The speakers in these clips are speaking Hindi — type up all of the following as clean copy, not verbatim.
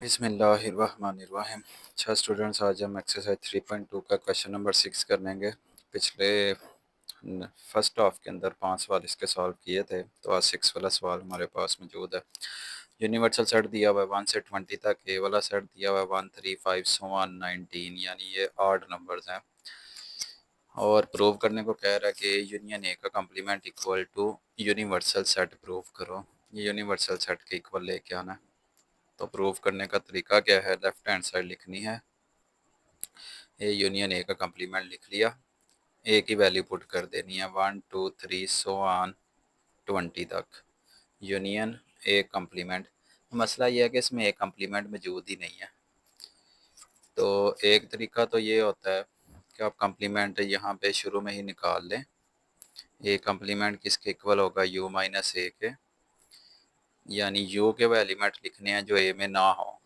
बिस्मिल्लाहिर्रहमानिर्रहीम। अच्छा स्टूडेंट्स, आज हम एक्सरसाइज 3.2 का क्वेश्चन नंबर 6 कर लेंगे। पिछले फर्स्ट हाफ के अंदर 5 सवाल इसके सॉल्व किए थे, तो आज 6 वाला सवाल हमारे पास मौजूद है। यूनिवर्सल सेट दिया हुआ है 1 से 20 तक, ए वाला सेट दिया हुआ है 1 3 5 so on 19, यानी ये ऑड नंबर्स हैं। और प्रूव करने को कह रहा है कि यूनियन ए का complement equal to universal set prove करो। ये यूनिवर्सल सेट के इक्वल लेके आना है। तो प्रूव करने का तरीका क्या है, लेफ्ट हैंड साइड लिखनी है, ए यूनियन ए का कम्प्लीमेंट लिख लिया, ए की वैल्यू पुट कर देनी है 1 2 3 so on 20 तक। यूनियन ए कम्प्लीमेंट, मसला यह है कि इसमें ए कम्प्लीमेंट मौजूद ही नहीं है। तो एक तरीका तो ये होता है कि आप कम्प्लीमेंट यहाँ पे शुरू में ही निकाल लें। ए कम्प्लीमेंट किसके इक्वल होगा, यू माइनस ए के, यानी यू के वो एलिमेंट लिखने हैं जो ए में ना हो।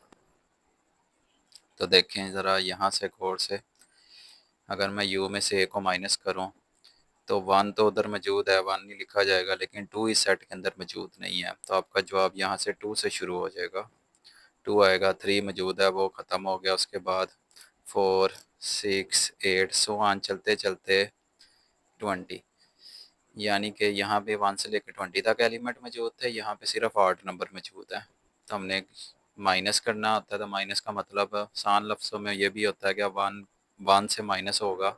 तो देखें ज़रा यहाँ से गौर से, अगर मैं यू में से ए को माइनस करूँ तो 1 तो उधर मौजूद है, 1 नहीं लिखा जाएगा, लेकिन 2 इस सेट के अंदर मौजूद नहीं है। तो आपका जवाब यहाँ से 2 से शुरू हो जाएगा, 2 आएगा, 3 मौजूद है वो ख़त्म हो गया, उसके बाद 4 6 8 सो ऑन चलते चलते 20, यानी कि यहाँ पे 1 से लेकर 20 तक एलिमेंट मौजूद थे, यहाँ पे सिर्फ 8 नंबर मौजूद है। तो हमने माइनस करना होता है, तो माइनस का मतलब आसान लफ्ज़ों में ये भी होता है कि 1 से माइनस होगा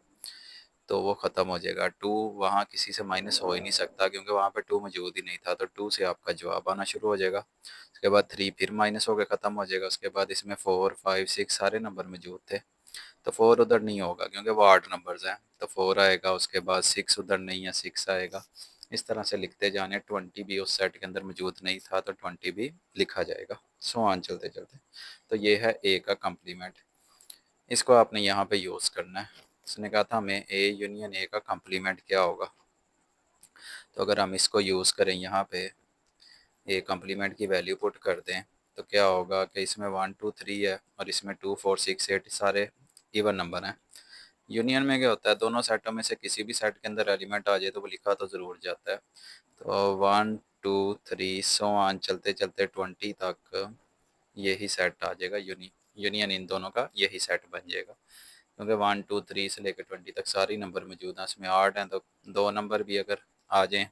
तो वो ख़त्म हो जाएगा। 2 वहाँ किसी से माइनस हो ही नहीं सकता, क्योंकि वहाँ पे 2 मौजूद ही नहीं था, तो 2 से आपका जवाब आना शुरू हो जाएगा। उसके बाद 3 फिर माइनस हो के ख़त्म हो जाएगा। उसके बाद इसमें 4 5 6 सारे नंबर मौजूद थे, तो 4 उधर नहीं होगा क्योंकि वो 8 नंबर्स हैं, तो 4 आएगा। उसके बाद 6 उधर नहीं है, 6 आएगा। इस तरह से लिखते जाने। 20 भी उस सेट के अंदर मौजूद नहीं था, तो 20 भी लिखा जाएगा, सो ऑन चलते चलते। तो ये है ए का कम्प्लीमेंट, इसको आपने यहाँ पे यूज़ करना है। उसने कहा था हमें ए यूनियन ए का कम्प्लीमेंट क्या होगा, तो अगर हम इसको यूज़ करें यहाँ पे, ए कम्प्लीमेंट की वैल्यू पुट कर दें, तो क्या होगा कि इसमें 1 2 3 है और इसमें 2 4 6 8 सारे इवन नंबर हैं। यूनियन में क्या होता है, दोनों सेटों में से किसी भी सेट के अंदर एलिमेंट आ जाए तो वो लिखा तो ज़रूर जाता है। तो 1 2 3 सो ऑन चलते चलते 20 तक यही सेट आ जाएगा, यूनियन इन दोनों का यही सेट बन जाएगा, क्योंकि 1 2 3 से लेकर 20 तक सारे नंबर मौजूद हैं। उसमें 8 हैं, तो 2 नंबर भी अगर आ जाएँ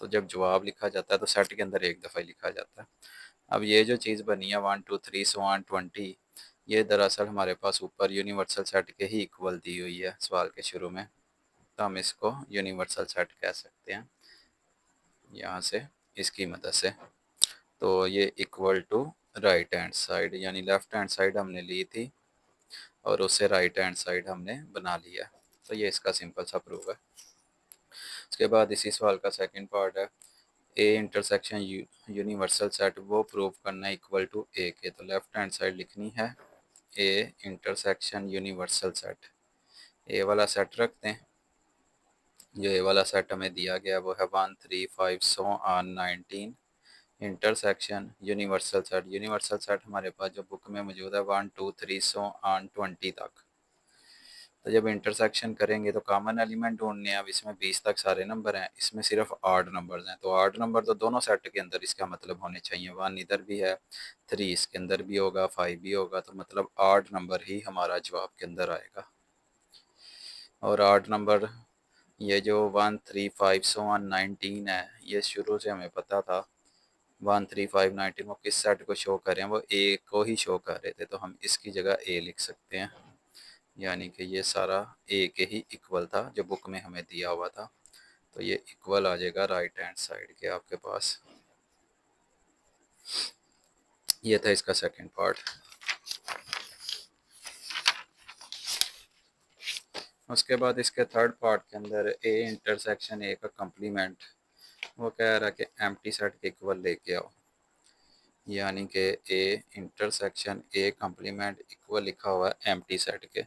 तो जब जवाब लिखा जाता है तो सेट के अंदर एक दफ़ा ही लिखा जाता है। अब ये जो चीज़ बनी है 1 2 3 सो ऑन 20, ये दरअसल हमारे पास ऊपर यूनिवर्सल सेट के ही इक्वल दी हुई है सवाल के शुरू में, तो हम इसको यूनिवर्सल सेट कह सकते हैं यहाँ से, इसकी मदद से। तो ये equal to right hand side, यानी लेफ़्ट हैंड साइड हमने ली थी और उसे राइट हैंड साइड हमने बना लिया। तो ये इसका सिंपल सा प्रूफ है। उसके बाद इसी सवाल का सेकंड पार्ट है, ए इंटरसेक्शन यूनिवर्सल सेट वो प्रूव करना है इक्वल टू ए के। तो लेफ्ट हैंड साइड लिखनी है ए इंटरसेक्शन यूनिवर्सल सेट, ए वाला सेट रखते हैं। जो ए वाला सेट हमें दिया गया वो है 1 3 5 so on 19, intersection universal set. Universal set हमारे पास जो बुक में मौजूद है 1 2 3 सो ऑन 20 तक। तो जब इंटरसेक्शन करेंगे तो कॉमन एलिमेंट ढूंढने हैं। अब इसमें 20 तक सारे नंबर हैं, इसमें सिर्फ 8 नंबर्स हैं, तो 8 नंबर तो दोनों सेट के अंदर इसका मतलब होने चाहिए। 1 इधर भी है, 3 इसके अंदर भी होगा, 5 भी होगा, तो मतलब 8 नंबर ही हमारा जवाब के अंदर आएगा। और 8 नंबर ये जो 1 3 5 सो ऑन 19 है, ये शुरू से हमें पता था 1 3 5 19 वो किस सेट को शो कर रहे हैं, वो ए को ही शो कर रहे थे, तो हम इसकी जगह ए लिख सकते हैं, यानी कि ये सारा ए के ही इक्वल था जो बुक में हमें दिया हुआ था। तो ये इक्वल आ जाएगा राइट हैंड साइड के आपके पास। ये था इसका सेकंड पार्ट। उसके बाद इसके थर्ड पार्ट के अंदर ए इंटरसेक्शन ए का कम्प्लीमेंट वो कह रहा है कि एम्प्टी सेट के इक्वल लेके आओ, यानी कि A intersection A complement equal लिखा हुआ है एम्प्टी सेट के।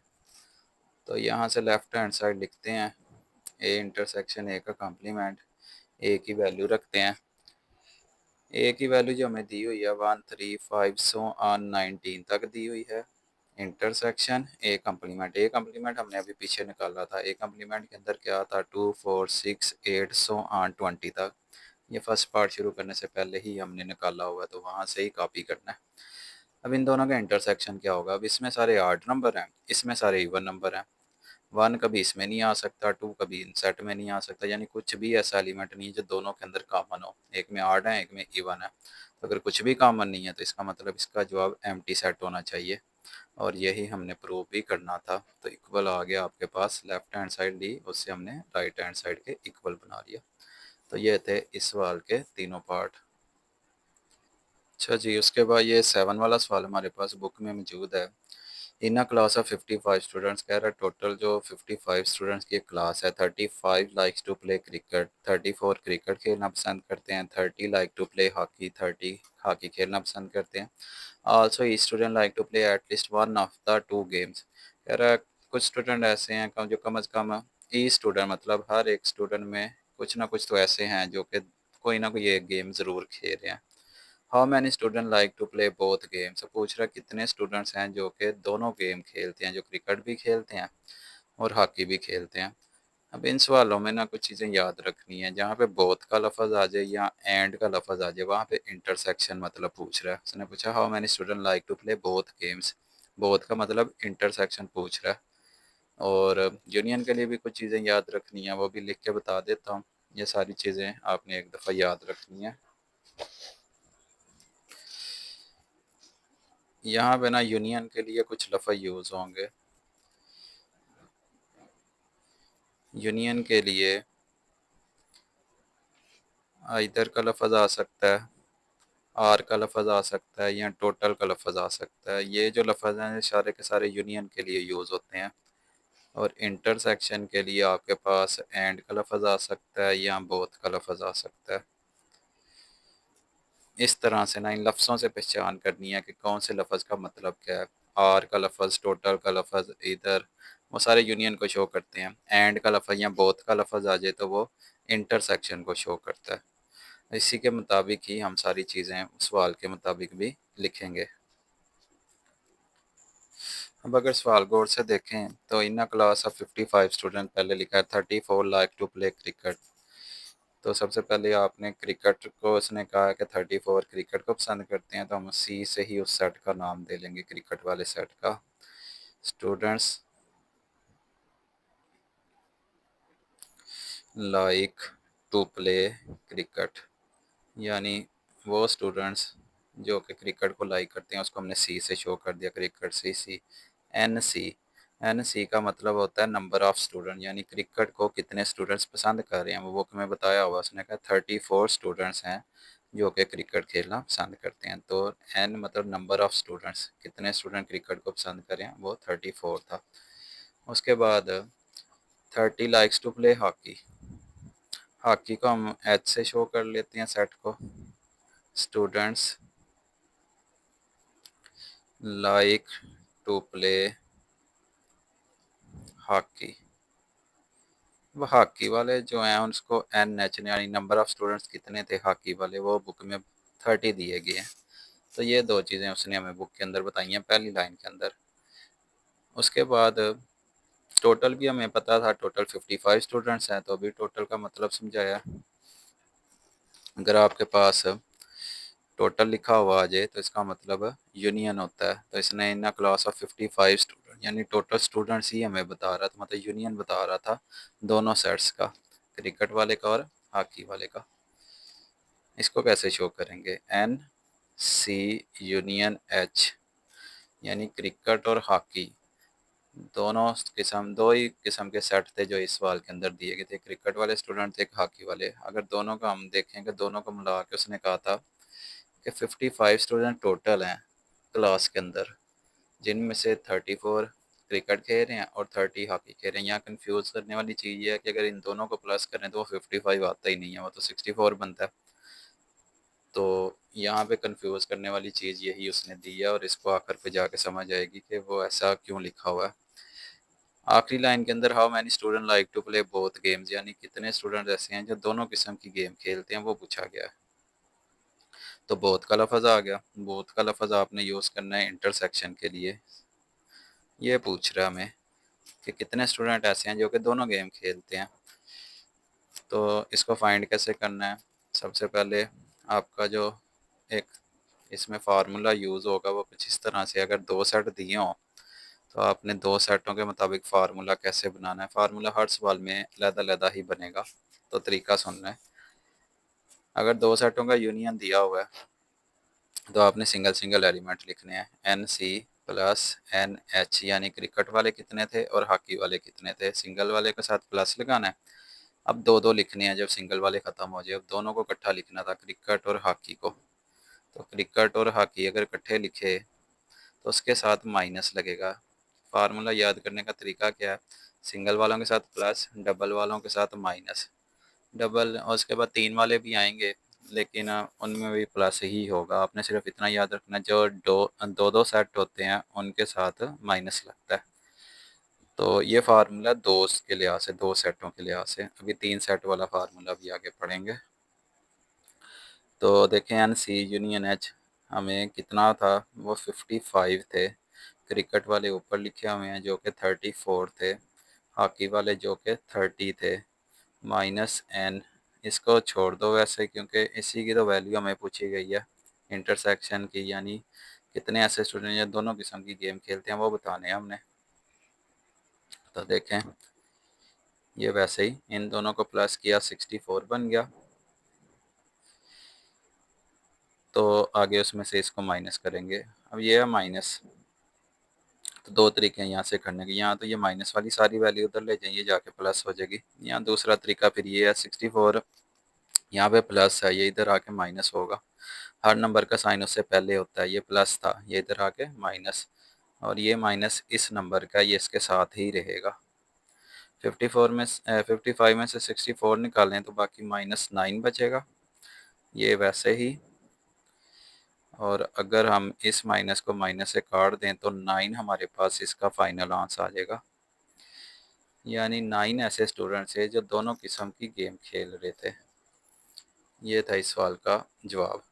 तो यहाँ से लेफ्ट हैंड साइड लिखते हैं ए इंटरसेक्शन ए का कम्प्लीमेंट, ए की वैल्यू रखते हैं। ए की वैल्यू जो हमें दी हुई है 1 3 5 सो ऑन 19 तक दी हुई है। इंटरसेक्शन ए कम्प्लीमेंट हमने अभी पीछे निकाला था। ए कम्प्लीमेंट के अंदर क्या था 2 4 6 8 सो ऑन 20 तक। ये फर्स्ट पार्ट शुरू करने से पहले ही हमने निकाला हुआ है, तो वहाँ से ही कॉपी करना है। अब इन दोनों का इंटरसेक्शन क्या होगा? अब इसमें सारे आड नंबर हैं, इसमें सारे इवन नंबर हैं। 1 कभी इसमें नहीं आ सकता, 2 कभी इन सेट में नहीं आ सकता, यानी कुछ भी ऐसा एलिमेंट नहीं है जो दोनों के अंदर कॉमन हो। एक में आड है, एक में इवन है। तो अगर कुछ भी कॉमन नहीं है तो इसका मतलब इसका जवाब एम्प्टी सेट होना चाहिए, और यही हमने प्रूव भी करना था। तो इक्वल आ गया आपके पास, लेफ्ट हैंड साइड ली, उससे हमने राइट हैंड साइड के इक्वल बना लिया। तो ये थे इस सवाल के तीनों पार्ट। अच्छा जी, उसके बाद ये 7 वाला सवाल हमारे पास बुक में मौजूद है। In a class of 55 students, कह रहा है टोटल जो 55 स्टूडेंट्स की क्लास है, 35 likes to play cricket, 34 cricket खेलना पसंद करते हैं, 30 like to play hockey, 30 hockey खेलना पसंद करते हैं। Also each student like to play at least one of the two games. कह रहा है कुछ स्टूडेंट ऐसे हैं जो कम अज़ कम, ई स्टूडेंट मतलब हर एक स्टूडेंट में कुछ ना कुछ तो ऐसे हैं जो कि कोई ना कोई एक गेम ज़रूर खेल रहे हैं। How many student like to play both games, पूछ रहा है कितने स्टूडेंट्स हैं जो कि दोनों गेम खेलते हैं, जो क्रिकेट भी खेलते हैं और हॉकी भी खेलते हैं। अब इन सवालों में ना कुछ चीज़ें याद रखनी है, जहाँ पे बोथ का लफज आ जाए या एंड का लफज आ जाए वहाँ पे इंटरसेक्शन मतलब पूछ रहा है। उसने पूछा how many student like to play both games, both का मतलब इंटरसेक्शन पूछ रहा है। और यूनियन के लिए भी कुछ चीज़ें याद रखनी है, वो भी लिख के बता देता हूँ। ये सारी चीज़ें आपने एक दफ़ा याद रखनी है। यहाँ पे ना यूनियन के लिए कुछ लफज यूज़ होंगे। यूनियन के लिए इधर का लफज आ सकता है, आर का लफज आ सकता है, या टोटल का लफज आ सकता है। ये जो लफज हैं सारे के सारे यूनियन के लिए यूज़ होते हैं। और इंटरसेक्शन के लिए आपके पास एंड का लफज आ सकता है या बोथ का लफज आ सकता है। इस तरह से ना इन लफ्ज़ों से पहचान करनी है कि कौन से लफ्ज़ का मतलब क्या है। आर का लफ्ज़, टोटल का लफ्ज़, इधर, वो सारे यूनियन को शो करते हैं। एंड का लफ्ज़ या बोथ का लफ्ज़ आ जाए तो वो इंटरसेक्शन को शो करता है। इसी के मुताबिक ही हम सारी चीज़ें सवाल के मुताबिक भी लिखेंगे। अब अगर सवाल गौर से देखें तो इन अ क्लास ऑफ 55 स्टूडेंट, पहले लिखा है 34 लाइक टू प्ले क्रिकेट। तो सबसे पहले आपने क्रिकेट को, उसने कहा है कि 34 क्रिकेट को पसंद करते हैं, तो हम सी से ही उस सेट का नाम दे लेंगे, क्रिकेट वाले सेट का। Students like to play cricket, यानी वो स्टूडेंट्स जो कि क्रिकेट को लाइक करते हैं उसको हमने सी से शो कर दिया, क्रिकेट सी सी। एन सी, एन सी का मतलब होता है नंबर ऑफ स्टूडेंट, यानी क्रिकेट को कितने स्टूडेंट्स पसंद कर रहे हैं। वो बुक में बताया हुआ, उसने कहा 34 स्टूडेंट्स हैं जो कि क्रिकेट खेलना पसंद करते हैं। तो एन मतलब नंबर ऑफ स्टूडेंट्स, कितने स्टूडेंट क्रिकेट को पसंद करें, वो 34 था। उसके बाद 30 likes to play hockey, hockey को हम एच से शो कर लेते हैं सेट को। Students like to play hockey, वो हॉकी वाले जो हैं उसको एन एच, यानी नंबर ऑफ स्टूडेंट्स कितने थे हॉकी वाले, वो बुक में 30 दिए गए हैं। तो ये दो चीज़ें उसने हमें बुक के अंदर बताई हैं पहली लाइन के अंदर। उसके बाद टोटल भी हमें पता था, टोटल 55 स्टूडेंट्स हैं, तो अभी टोटल का मतलब समझाया। अगर आपके पास टोटल लिखा हुआ आ जाए तो इसका मतलब यूनियन होता है। तो इसने इन क्लास ऑफ 55 स्टूडेंट, यानी टोटल स्टूडेंट्स ही हमें बता रहा था, मतलब यूनियन बता रहा था दोनों सेट्स का, क्रिकेट वाले का और हॉकी वाले का। इसको कैसे शो करेंगे, एन सी यूनियन एच, यानी क्रिकेट और हॉकी दोनों किस्म, दो ही किस्म के सेट थे जो इस सवाल के अंदर दिए गए थे, क्रिकेट वाले स्टूडेंट थे, एक हॉकी वाले। अगर दोनों का हम देखें कि दोनों को मिला के उसने कहा था कि 55 स्टूडेंट टोटल हैं क्लास के अंदर, जिनमें से 34 क्रिकेट खेल रहे हैं और 30 हॉकी खेल रहे हैं। यहाँ कंफ्यूज करने वाली चीज़ ये है कि अगर इन दोनों को प्लस करें तो वो 55 आता ही नहीं है, वो तो 64 बनता है। तो यहाँ पे कंफ्यूज करने वाली चीज़ यही उसने दी है, और इसको आखिर पे जाके समझ आएगी कि वो ऐसा क्यों लिखा हुआ है। आखिरी लाइन के अंदर how many student like to play both games, यानी कितने स्टूडेंट ऐसे हैं जो दोनों किस्म की गेम खेलते हैं, वो पूछा गया है। तो बोथ का लफज आ गया, बोथ का लफज आपने यूज़ करना है इंटरसेक्शन के लिए। ये पूछ रहा है हमें कि कितने स्टूडेंट ऐसे हैं जो कि दोनों गेम खेलते हैं। तो इसको फाइंड कैसे करना है, सबसे पहले आपका जो एक इसमें फार्मूला यूज़ होगा वो कुछ इस तरह से, अगर 2 सेट दिए हों तो आपने 2 सेटों के मुताबिक फार्मूला कैसे बनाना है। फार्मूला हर सवाल में अलग-अलग ही बनेगा, तो तरीका सुनना है। अगर 2 सेटों का यूनियन दिया हुआ है तो आपने सिंगल सिंगल एलिमेंट लिखने हैं, N C plus N H, यानी क्रिकेट वाले कितने थे और हॉकी वाले कितने थे। सिंगल वाले के साथ प्लस लगाना है। अब दो दो लिखने हैं जब सिंगल वाले ख़त्म हो जाए। अब दोनों को इकट्ठा लिखना था, क्रिकेट और हॉकी को। तो क्रिकेट और हॉकी अगर इकट्ठे लिखे तो उसके साथ माइनस लगेगा। फार्मूला याद करने का तरीका क्या है, सिंगल वालों के साथ प्लस, डबल वालों के साथ माइनस। डबल और उसके बाद 3 वाले भी आएंगे, लेकिन उनमें भी प्लस ही होगा। आपने सिर्फ इतना याद रखना, जो दो दो सेट होते हैं उनके साथ माइनस लगता है। तो ये फार्मूला दो के लिहाज से, 2 सेटों के लिहाज से। अभी 3 सेट वाला फार्मूला भी आगे पढ़ेंगे। तो देखें, एन सी यूनियन एच हमें कितना था, वो 55 थे। क्रिकेट वाले ऊपर लिखे हुए हैं जो कि 34 थे, हॉकी वाले जो कि 30 थे, माइनस एन। इसको छोड़ दो वैसे, क्योंकि इसी की तो वैल्यू हमें पूछी गई है इंटरसेक्शन की, यानी कितने ऐसे स्टूडेंट जो दोनों किस्म की गेम खेलते हैं वो बताने हैं हमने। तो देखें, ये वैसे ही इन दोनों को प्लस किया, 64 बन गया। तो आगे उसमें से इसको माइनस करेंगे। अब ये है माइनस, तो 2 तरीके हैं यहाँ से करने के। यहाँ तो ये माइनस वाली सारी वैल्यू उधर ले जाइए, जाके प्लस हो जाएगी। यहाँ दूसरा तरीका फिर ये है, 64 यहाँ पे प्लस है, ये इधर आके माइनस होगा। हर नंबर का साइन उससे पहले होता है। ये प्लस था, ये इधर आके माइनस, और ये माइनस इस नंबर का, ये इसके साथ ही रहेगा। 55 में से 64 निकालें तो बाकी -9 बचेगा, ये वैसे ही। और अगर हम इस माइनस को माइनस से काट दें तो 9 हमारे पास इसका फाइनल आंसर आ जाएगा। यानी 9 ऐसे स्टूडेंट्स थे जो दोनों किस्म की गेम खेल रहे थे। ये था इस सवाल का जवाब।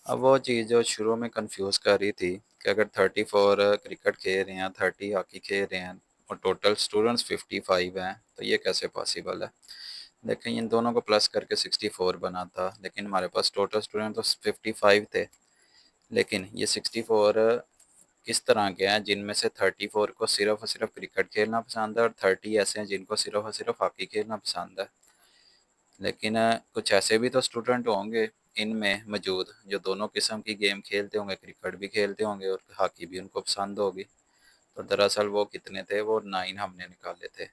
अब वो चीज़ जो शुरू में कंफ्यूज कर रही थी कि अगर 34 क्रिकेट खेल रहे हैं, 30 हॉकी खेल रहे हैं और टोटल स्टूडेंट्स 55 हैं, तो ये कैसे पॉसिबल है। देखें, इन दोनों को प्लस करके 64 बना था, लेकिन हमारे पास टोटल स्टूडेंट तो 55 थे। लेकिन ये 64 किस तरह के हैं, जिनमें से 34 को सिर्फ और सिर्फ क्रिकेट खेलना पसंद है और 30 ऐसे हैं जिनको सिर्फ और सिर्फ हॉकी खेलना पसंद है। लेकिन कुछ ऐसे भी तो स्टूडेंट होंगे इनमें मौजूद जो दोनों किस्म की गेम खेलते होंगे, क्रिकेट भी खेलते होंगे और हॉकी भी उनको पसंद होगी। तो दरअसल वो कितने थे, वो 9 हमने निकाले थे।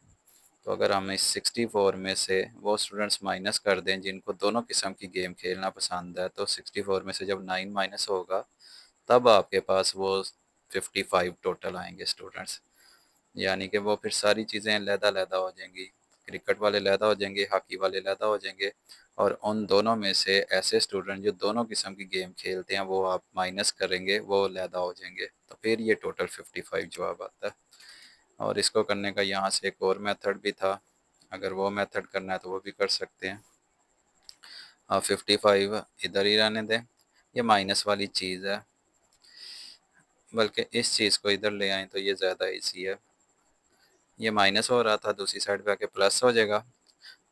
तो अगर हम इस 64 में से वो स्टूडेंट्स माइनस कर दें जिनको दोनों किस्म की गेम खेलना पसंद है, तो 64 में से जब 9 माइनस होगा तब आपके पास वो 55 टोटल आएंगे स्टूडेंट्स। यानी कि वो फिर सारी चीज़ें अलहदा-अलहदा हो जाएंगी। क्रिकेट वाले अलहदा हो जाएंगे, हॉकी वाले अलहदा हो जाएंगे, और उन दोनों में से ऐसे स्टूडेंट जो दोनों किस्म की गेम खेलते हैं वो आप माइनस करेंगे, वो अलहदा हो जाएंगे। तो फिर ये टोटल 55 जवाब आता है। और इसको करने का यहाँ से एक और मेथड भी था, अगर वो मेथड करना है तो वो भी कर सकते हैं। 55 इधर ही रहने दें, ये माइनस वाली चीज़ है, बल्कि इस चीज़ को इधर ले आएँ तो ये ज़्यादा ईजी है। ये माइनस हो रहा था, दूसरी साइड पे आके प्लस हो जाएगा।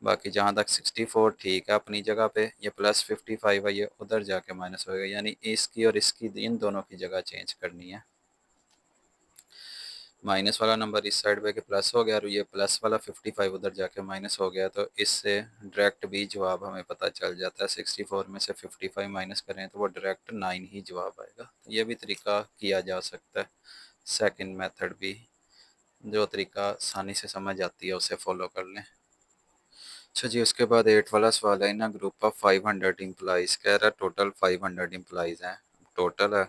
बाकी जहाँ तक 64 ठीक है अपनी जगह पे, ये प्लस 55 है, ये उधर जाके माइनस होएगा। यानी इसकी और इसकी, इन दोनों की जगह चेंज करनी है। माइनस वाला नंबर इस साइड पे के प्लस हो गया और ये प्लस वाला 55 उधर जाके माइनस हो गया। तो इससे डायरेक्ट भी जवाब हमें पता चल जाता है। 64 में से 55 माइनस करें तो वो डायरेक्ट 9 ही जवाब आएगा। ये भी तरीका किया जा सकता है, सेकंड मेथड भी। जो तरीका आसानी से समझ आती है उसे फॉलो कर लें। अच्छा जी, उसके बाद 8 वाला सवाल है, in a group of 500 employees, कह रहा है टोटल 500 एम्प्लॉइज़ हैं, टोटल है।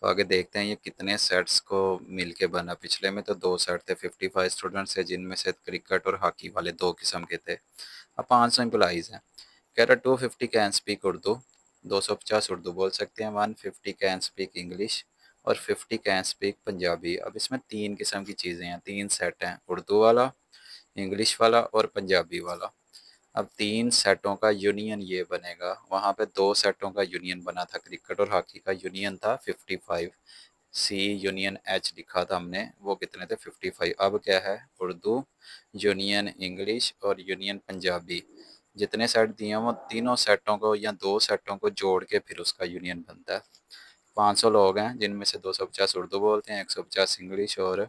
तो आगे देखते हैं ये कितने सेट्स को मिलके बना। पिछले में तो 2 सेट थे, 55 स्टूडेंट्स थे जिनमें से क्रिकेट और हॉकी वाले 2 किस्म के थे। अब 500 एम्प्लॉइज़ हैं। कह रहा है 250 कैन स्पीक उर्दू, 250 उर्दू बोल सकते हैं, 150 कैन स्पीक इंग्लिश और 50 कैन स्पीक पंजाबी। अब इसमें 3 किस्म की चीज़ें हैं, 3 सेट हैं, उर्दू वाला, इंग्लिश वाला और पंजाबी वाला। अब 3 सेटों का यूनियन ये बनेगा। वहाँ पे 2 सेटों का यूनियन बना था, क्रिकेट और हॉकी का यूनियन था 55। सी यूनियन एच लिखा था हमने, वो कितने थे, 55। अब क्या है, उर्दू यूनियन इंग्लिश और यूनियन पंजाबी। जितने सेट दिए हैं वो तीनों सेटों को या 2 सेटों को जोड़ के फिर उसका यूनियन बनता है। 500 लोग हैं जिनमें से 250 उर्दू बोलते हैं, 150 इंग्लिश और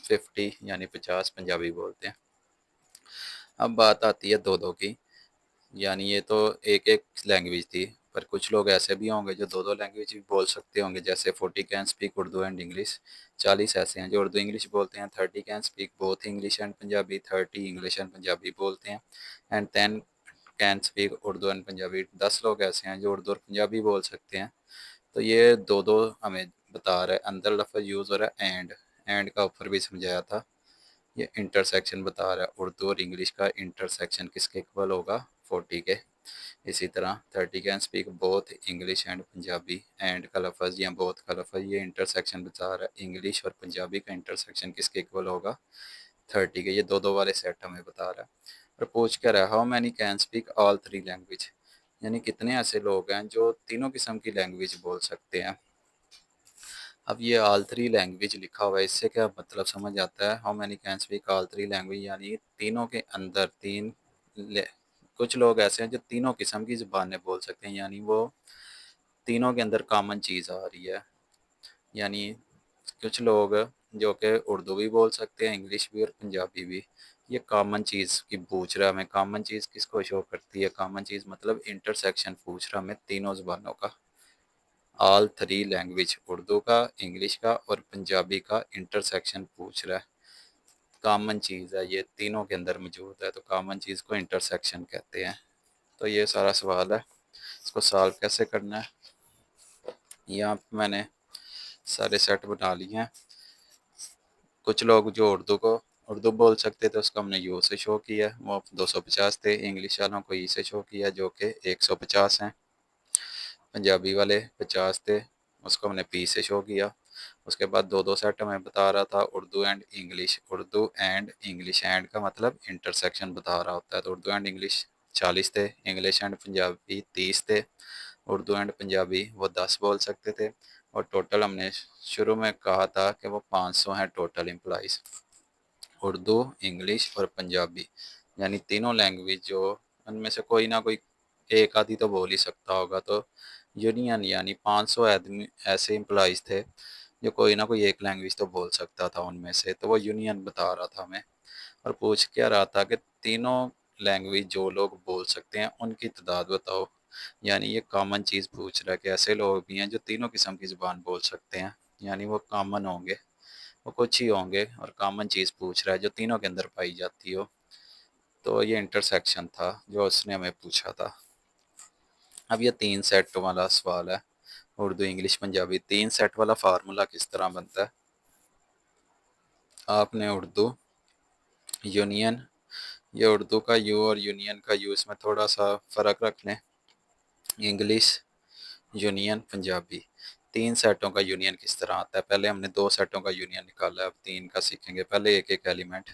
50 यानी 50 पंजाबी बोलते हैं। अब बात आती है दो दो की, यानी ये तो एक एक लैंग्वेज थी, पर कुछ लोग ऐसे भी होंगे जो दो दो लैंग्वेज भी बोल सकते होंगे, जैसे 40 can speak Urdu and English. 40 ऐसे हैं जो उर्दू इंग्लिश बोलते हैं। 30 can speak both English and Punjabi. 30 English and Punjabi बोलते हैं। And 10 can speak Urdu and Punjabi. 10 लोग ऐसे हैं जो उर्दू और पंजाबी बोल सकते हैं। तो ये दो दो हमें बता रहा है। अंदर लफ्ज़ यूज़ हो रहा है एंड का ऊपर भी समझाया था। ये इंटरसेक्शन बता रहा है, उर्दू और इंग्लिश का इंटरसेक्शन किसके इक्वल होगा, 40 के। इसी तरह 30 can speak both English and Punjabi. And का लफ्ज़ या बोथ का लफ्ज़ ये इंटरसेक्शन बता रहा है, इंग्लिश और पंजाबी का इंटरसेक्शन किसके इक्वल होगा, 30 के। ये दो दो वाले सेट हमें बता रहा है। और पूछ क्या रहा है, how many can speak all three language, यानी कितने ऐसे लोग हैं जो तीनों किस्म की लैंग्वेज बोल सकते हैं। अब ये ऑल थ्री लैंग्वेज लिखा हुआ है, इससे क्या मतलब समझ आता है, how many can speak all three language, यानी तीनों के अंदर कुछ लोग ऐसे हैं जो तीनों किस्म की ज़बानें बोल सकते हैं, यानी वो तीनों के अंदर कॉमन चीज़ आ रही है। यानी कुछ लोग जो कि उर्दू भी बोल सकते हैं, इंग्लिश भी और पंजाबी भी। ये कॉमन चीज़ की पूछ रहा है हमें। कॉमन चीज़ किसको शो करती है, कॉमन चीज़ मतलब इंटरसेक्शन पूछ रहा है हमें तीनों ज़बानों का। ऑल थ्री लैंग्वेज, उर्दू का, इंग्लिश का और पंजाबी का इंटरसेक्शन पूछ रहा है। कॉमन चीज़ है, ये तीनों के अंदर मौजूद है, तो कॉमन चीज़ को इंटरसेक्शन कहते हैं। तो ये सारा सवाल है, इसको सॉल्व कैसे करना है। यहाँ पे मैंने सारे सेट बना लिए हैं। कुछ लोग जो उर्दू बोल सकते थे उसको हमने यू से शो किया, वो 250 थे। इंग्लिश वालों को ई से शो किया जो कि 150 हैं। पंजाबी वाले 50 थे, उसको हमने पी से शो किया। उसके बाद दो दो सेट हमें बता रहा था, Urdu and English. Urdu and English, and का मतलब इंटरसेक्शन बता रहा होता है। तो उर्दू एंड इंग्लिश 40 थे, इंग्लिश एंड पंजाबी 30 थे। उर्दू एंड पंजाबी वो 10 बोल सकते थे। और टोटल हमने शुरू में कहा था कि वो 500 हैं टोटल एम्प्लॉइज़, उर्दू, इंग्लिश और पंजाबी, यानी तीनों लैंग्वेज जो उनमें से कोई ना कोई एक आधी तो बोल ही सकता होगा। तो यूनियन यानी 500 आदमी ऐसे एम्प्लॉइज़ थे जो कोई ना कोई एक लैंग्वेज तो बोल सकता था उनमें से, तो वो यूनियन बता रहा था हमें। और पूछ क्या रहा था कि तीनों लैंग्वेज जो लोग बोल सकते हैं उनकी तादाद बताओ, यानी ये कॉमन चीज़ पूछ रहा है कि ऐसे लोग भी हैं जो तीनों किस्म की ज़ुबान बोल सकते हैं, यानी वो कॉमन होंगे, वो कुछ ही होंगे। और कॉमन चीज़ पूछ रहा है जो तीनों के अंदर पाई जाती हो। तो ये इंटरसेक्शन था जो उसने हमें पूछा था। अब ये 3 सेट वाला सवाल है, उर्दू, इंग्लिश, पंजाबी। 3 सेट वाला फार्मूला किस तरह बनता है, आपने उर्दू यूनियन, ये उर्दू का यू और यूनियन का यू, इसमें थोड़ा सा फ़र्क रख लें। इंग्लिश यूनियन पंजाबी, 3 सेटों का यूनियन किस तरह आता है। पहले हमने 2 सेटों का यूनियन निकाला है, अब 3 का सीखेंगे। पहले एक एक एलिमेंट,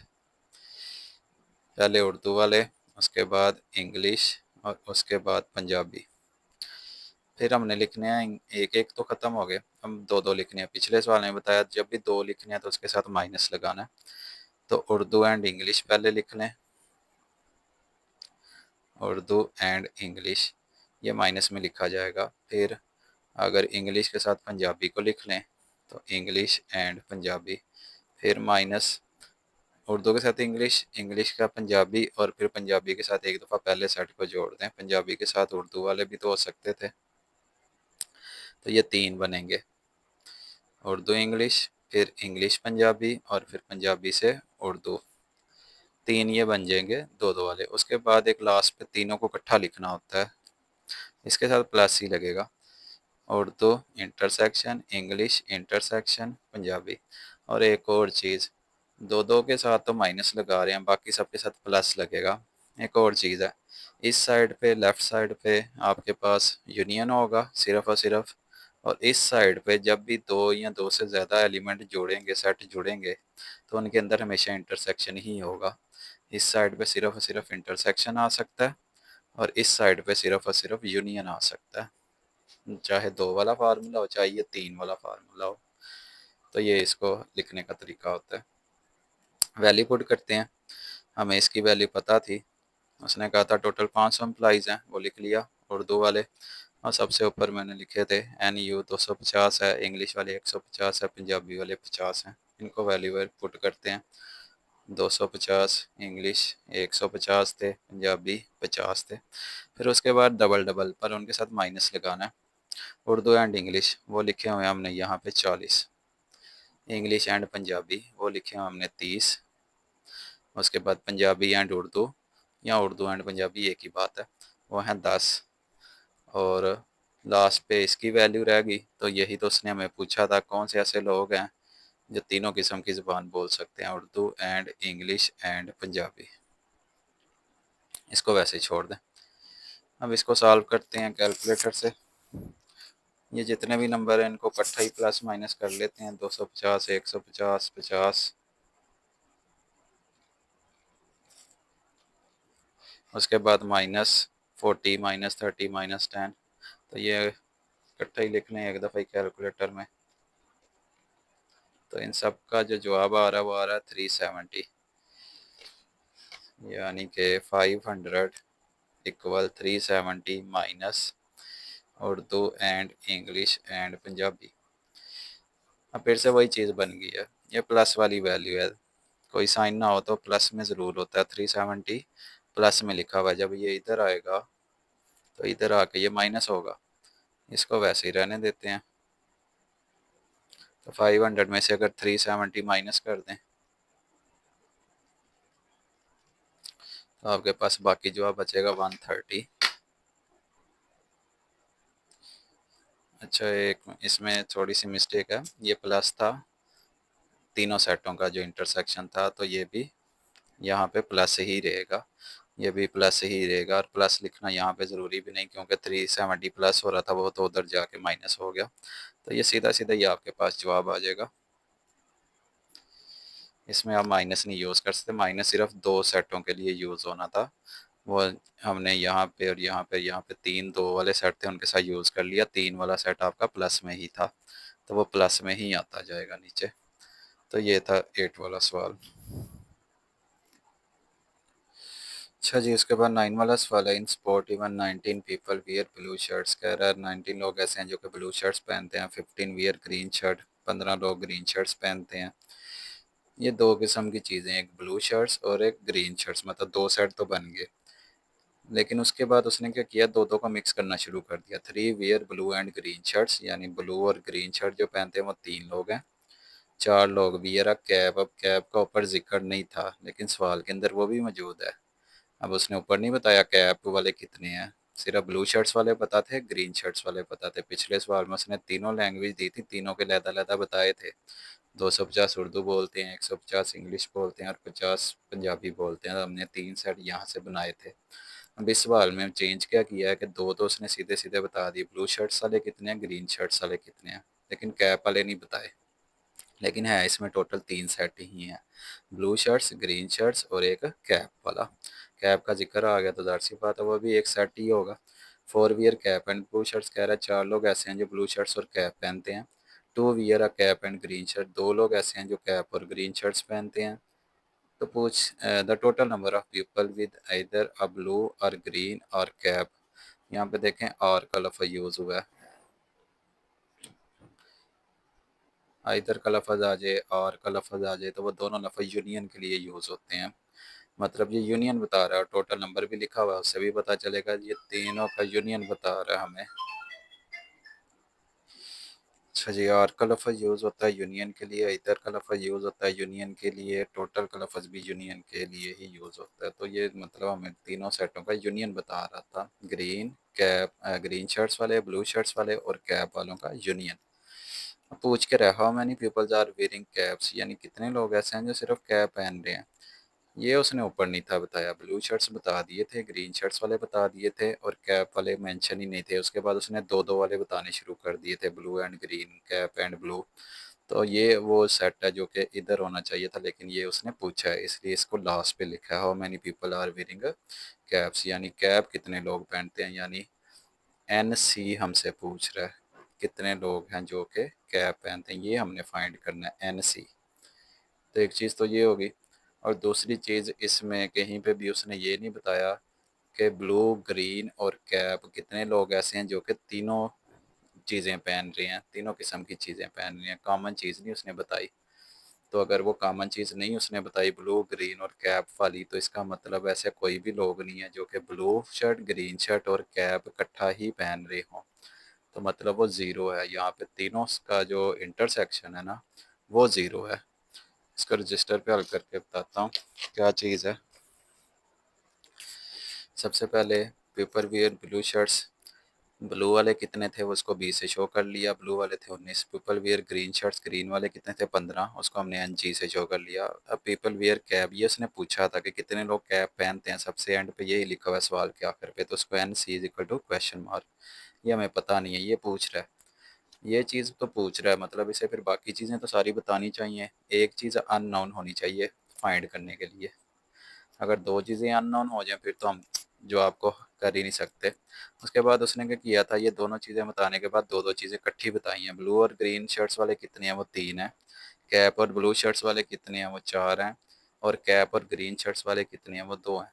पहले उर्दू वाले, उसके बाद इंग्लिश और उसके बाद पंजाबी। फिर हमने लिखने हैं, एक एक तो ख़त्म हो गए, हम दो दो लिखने हैं। पिछले सवाल में बताया जब भी दो लिखने हैं तो उसके साथ माइनस लगाना है। तो उर्दू एंड इंग्लिश पहले लिख लें, उर्दू एंड इंग्लिश, ये माइनस में लिखा जाएगा। फिर अगर इंग्लिश के साथ पंजाबी को लिख लें तो इंग्लिश एंड पंजाबी, फिर माइनस उर्दू के साथ इंग्लिश, इंग्लिश का पंजाबी, और फिर पंजाबी के साथ एक दफ़ा पहले सेट को जोड़ दें। पंजाबी के साथ उर्दू वाले भी तो हो सकते थे, तो ये 3 बनेंगे, उर्दू इंग्लिश, फिर इंग्लिश पंजाबी और फिर पंजाबी से उर्दू। 3 ये बन जाएंगे दो दो वाले। उसके बाद एक लास्ट पे तीनों को इकट्ठा लिखना होता है, इसके साथ प्लस ही लगेगा। Urdu intersection English intersection Punjabi. और एक और चीज़, दो दो के साथ तो माइनस लगा रहे हैं, बाकी सबके साथ प्लस लगेगा। एक और चीज़ है, इस साइड पे लेफ़्ट साइड पे आपके पास यूनियन होगा सिर्फ और सिर्फ, और इस साइड पे जब भी दो या दो से ज़्यादा एलिमेंट जुड़ेंगे, सेट जुड़ेंगे, तो उनके अंदर हमेशा इंटरसेक्शन ही होगा। इस साइड पे सिर्फ और सिर्फ इंटरसेक्शन आ सकता है और इस साइड पे सिर्फ और सिर्फ यूनियन आ सकता है, चाहे 2 वाला फार्मूला हो चाहे ये 3 वाला फार्मूला हो। तो ये इसको लिखने का तरीका होता है। वैल्यू पुट करते हैं, हमें इसकी वैल्यू पता थी, उसने कहा था टोटल 500 एम्प्लॉइज़ हैं, वो लिख लिया उर्दू वाले। और सबसे ऊपर मैंने लिखे थे NU 250 है, इंग्लिश वाले 150 है, पंजाबी वाले 50 हैं। इनको वैल्यू पुट करते हैं। 250 इंग्लिश, 150 थे पंजाबी, 50 थे। फिर उसके बाद डबल डबल पर उनके साथ माइनस लगाना है। उर्दू एंड इंग्लिश वो लिखे हुए हैं हमने यहाँ पे 40। इंग्लिश एंड पंजाबी वो लिखे हुए हमने 30। उसके बाद पंजाबी एंड उर्दू या उर्दू एंड पंजाबी एक ही बात है, वो हैं 10। और लास्ट पे इसकी वैल्यू रह गई। तो यही तो उसने हमें पूछा था, कौन से ऐसे लोग हैं जो तीनों किस्म की ज़ुबान बोल सकते हैं, Urdu and English and Punjabi. इसको वैसे ही छोड़ दें। अब इसको सॉल्व करते हैं कैलकुलेटर से। ये जितने भी नंबर हैं इनको इकट्ठा ही प्लस माइनस कर लेते हैं। 250, 150, 50, उसके बाद -40, -30, -10। तो ये इकट्ठा ही लिख लें एक दफ़ा ही कैलकुलेटर में। तो इन सब का जो जवाब आ रहा है वो आ रहा है 370, यानी कि 500 equal 370 minus Urdu and English and Punjabi. अब फिर से वही चीज़ बन गई है, ये प्लस वाली वैल्यू है। कोई साइन ना हो तो प्लस में ज़रूर होता है। 370 प्लस में लिखा हुआ है, जब ये इधर आएगा तो इधर आके ये माइनस होगा। इसको वैसे ही रहने देते हैं। तो 500 में से अगर 370 माइनस कर दें तो आपके पास बाकी जवाब बचेगा 130। अच्छा, एक इसमें थोड़ी सी मिस्टेक है, ये प्लस था तीनों सेटों का जो इंटरसेक्शन था, तो ये भी यहाँ पे प्लस ही रहेगा। ये भी प्लस ही रहेगा। और प्लस लिखना यहाँ पे ज़रूरी भी नहीं, क्योंकि 370 प्लस हो रहा था, वो तो उधर जाके माइनस हो गया। तो ये सीधा सीधा ही आपके पास जवाब आ जाएगा। इसमें आप माइनस नहीं यूज़ कर सकते, माइनस सिर्फ दो सेटों के लिए यूज़ होना था। वो हमने यहाँ पे और यहाँ पे तीन दो वाले सेट थे, उनके साथ यूज़ कर लिया। तीन वाला सेट आपका प्लस में ही था, तो वो प्लस में ही आता जाएगा नीचे। तो ये था 8 वाला सवाल। अच्छा जी, उसके बाद 9 वाला सवाल है। In sport even 19 people wear blue shirts. कह रहा है 19 लोग ऐसे हैं जो कि ब्लू शर्ट्स पहनते हैं। 15 वियर ग्रीन शर्ट, 15 लोग ग्रीन शर्ट्स पहनते हैं। ये दो किस्म की चीज़ें हैं, एक ब्लू शर्ट्स और एक ग्रीन शर्ट्स, मतलब दो सेट तो बन गए। लेकिन उसके बाद उसने क्या किया, दो दो का मिक्स करना शुरू कर दिया। 3 wear blue and green shirts, यानी ब्लू और ग्रीन शर्ट जो पहनते हैं वो 3 लोग हैं। 4 लोग वियर अ कैप। अब कैप का ऊपर जिक्र नहीं था, लेकिन सवाल के अंदर वो भी मौजूद है। अब उसने ऊपर नहीं बताया कैप वाले कितने हैं, सिर्फ ब्लू शर्ट्स वाले पता थे, ग्रीन शर्ट्स वाले पता थे। पिछले सवाल में उसने तीनों लैंग्वेज दी थी, तीनों के लहदा बताए थे। 250 उर्दू बोलते हैं, 150 इंग्लिश बोलते हैं और 50 पंजाबी बोलते हैं। हमने 3 सेट यहाँ से बनाए थे। अब इस सवाल में चेंज क्या किया है कि दो तो उसने सीधे सीधे बता दिए, ब्लू शर्ट्स वाले कितने हैं, ग्रीन शर्ट्स वाले कितने हैं, लेकिन कैप वाले नहीं बताए। लेकिन है इसमें टोटल 3 सेट ही हैं, ब्लू शर्ट्स, ग्रीन शर्ट्स और एक कैप वाला। कैप का जिक्र आ गया तो जाहिर सी बात है वो भी एक सेट ही होगा। 4 wear cap and blue shirts. कह रहा है 4 लोग ऐसे हैं जो ब्लू शर्ट्स और कैप पहनते हैं। 2 wear a cap and green shirt. 2 लोग ऐसे हैं जो कैप और ग्रीन शर्ट्स पहनते हैं। तो पूछ the total number of people with either a blue और ग्रीन और कैप। यहाँ पे देखें और का लफ्ज़ यूज़ हुआ है। आइदर का लफ्ज़ आ जाए और का लफ्ज़ आ जाए तो वो दोनों लफ्ज़ यूनियन के लिए यूज़ होते हैं। मतलब ये यूनियन बता रहा है और टोटल नंबर भी लिखा हुआ है, उससे भी पता चलेगा ये तीनों का यूनियन बता रहा है हमें। अच्छा जी, और का लफ्ज़ यूज़ होता है यूनियन के लिए, इधर का लफ्ज़ यूज़ होता है यूनियन के लिए, टोटल का लफ्ज़ भी यूनियन के लिए ही यूज़ होता है। तो ये मतलब हमें तीनों सेटों का यूनियन बता रहा था। ग्रीन कैप, ग्रीन शर्ट्स वाले, ब्लू शर्ट्स वाले और कैप वालों का यूनियन। पूछ के रहा how many peoples are wearing caps, यानी कितने लोग ऐसे हैं जो सिर्फ कैप पहन रहे हैं। ये उसने ऊपर नहीं था बताया। ब्लू शर्ट्स बता दिए थे, ग्रीन शर्ट्स वाले बता दिए थे और कैप वाले मेंशन ही नहीं थे। उसके बाद उसने दो दो वाले बताने शुरू कर दिए थे, blue and green, cap and blue. तो ये वो सेट है जो कि इधर होना चाहिए था, लेकिन ये उसने पूछा है इसलिए इसको लास्ट पे लिखा है। How many people are wearing caps, यानी कैप कितने लोग पहनते हैं, यानी NC हमसे पूछ रहा है कितने लोग हैं जो कि कैप पहनते हैं, ये हमने फाइंड करना है NC। तो एक चीज़ तो ये होगी। और दूसरी चीज़ इसमें कहीं पे भी उसने ये नहीं बताया कि ब्लू, ग्रीन और कैप कितने लोग ऐसे हैं जो कि तीनों चीज़ें पहन रहे हैं, तीनों किस्म की चीज़ें पहन रहे हैं, कॉमन चीज़ नहीं उसने बताई। तो अगर वो कॉमन चीज़ नहीं उसने बताई ब्लू, ग्रीन और कैप वाली, तो इसका मतलब ऐसे कोई भी लोग नहीं है जो कि ब्लू शर्ट, ग्रीन शर्ट और कैप इकट्ठा ही पहन रहे हों। तो मतलब वो ज़ीरो है, यहाँ पे तीनों का जो इंटरसेक्शन है ना वो ज़ीरो है। इसको रजिस्टर पे हल करके बताता हूँ क्या चीज़ है। सबसे पहले paper wear blue shirts, blue वाले कितने थे वो उसको 20 से शो कर लिया, ब्लू वाले थे 19। People wear green shirts, green वाले कितने थे 15, उसको हमने NG से शो कर लिया। अब पीपल वियर कैप, ये उसने पूछा था कि कितने लोग कैप पहनते हैं, सबसे एंड पे यही लिखा हुआ है सवाल के आखिर पे, तो उसको NC is equal to question mark. ये हमें पता नहीं है, ये पूछ रहा है, ये चीज़ तो पूछ रहा है, मतलब इसे फिर बाकी चीज़ें तो सारी बतानी चाहिए, एक चीज़ अननोन होनी चाहिए फाइंड करने के लिए। अगर दो चीज़ें अननोन हो जाएं फिर तो हम जो आपको कर ही नहीं सकते। उसके बाद उसने क्या किया था, ये दोनों चीज़ें बताने के बाद दो दो चीज़ें इकट्ठी बताई हैं। ब्लू और ग्रीन शर्ट्स वाले कितने हैं वो 3 हैं, कैप और ब्लू शर्ट्स वाले कितने हैं वो 4 हैं, और कैप और ग्रीन शर्ट्स वाले कितने हैं वो 2 हैं।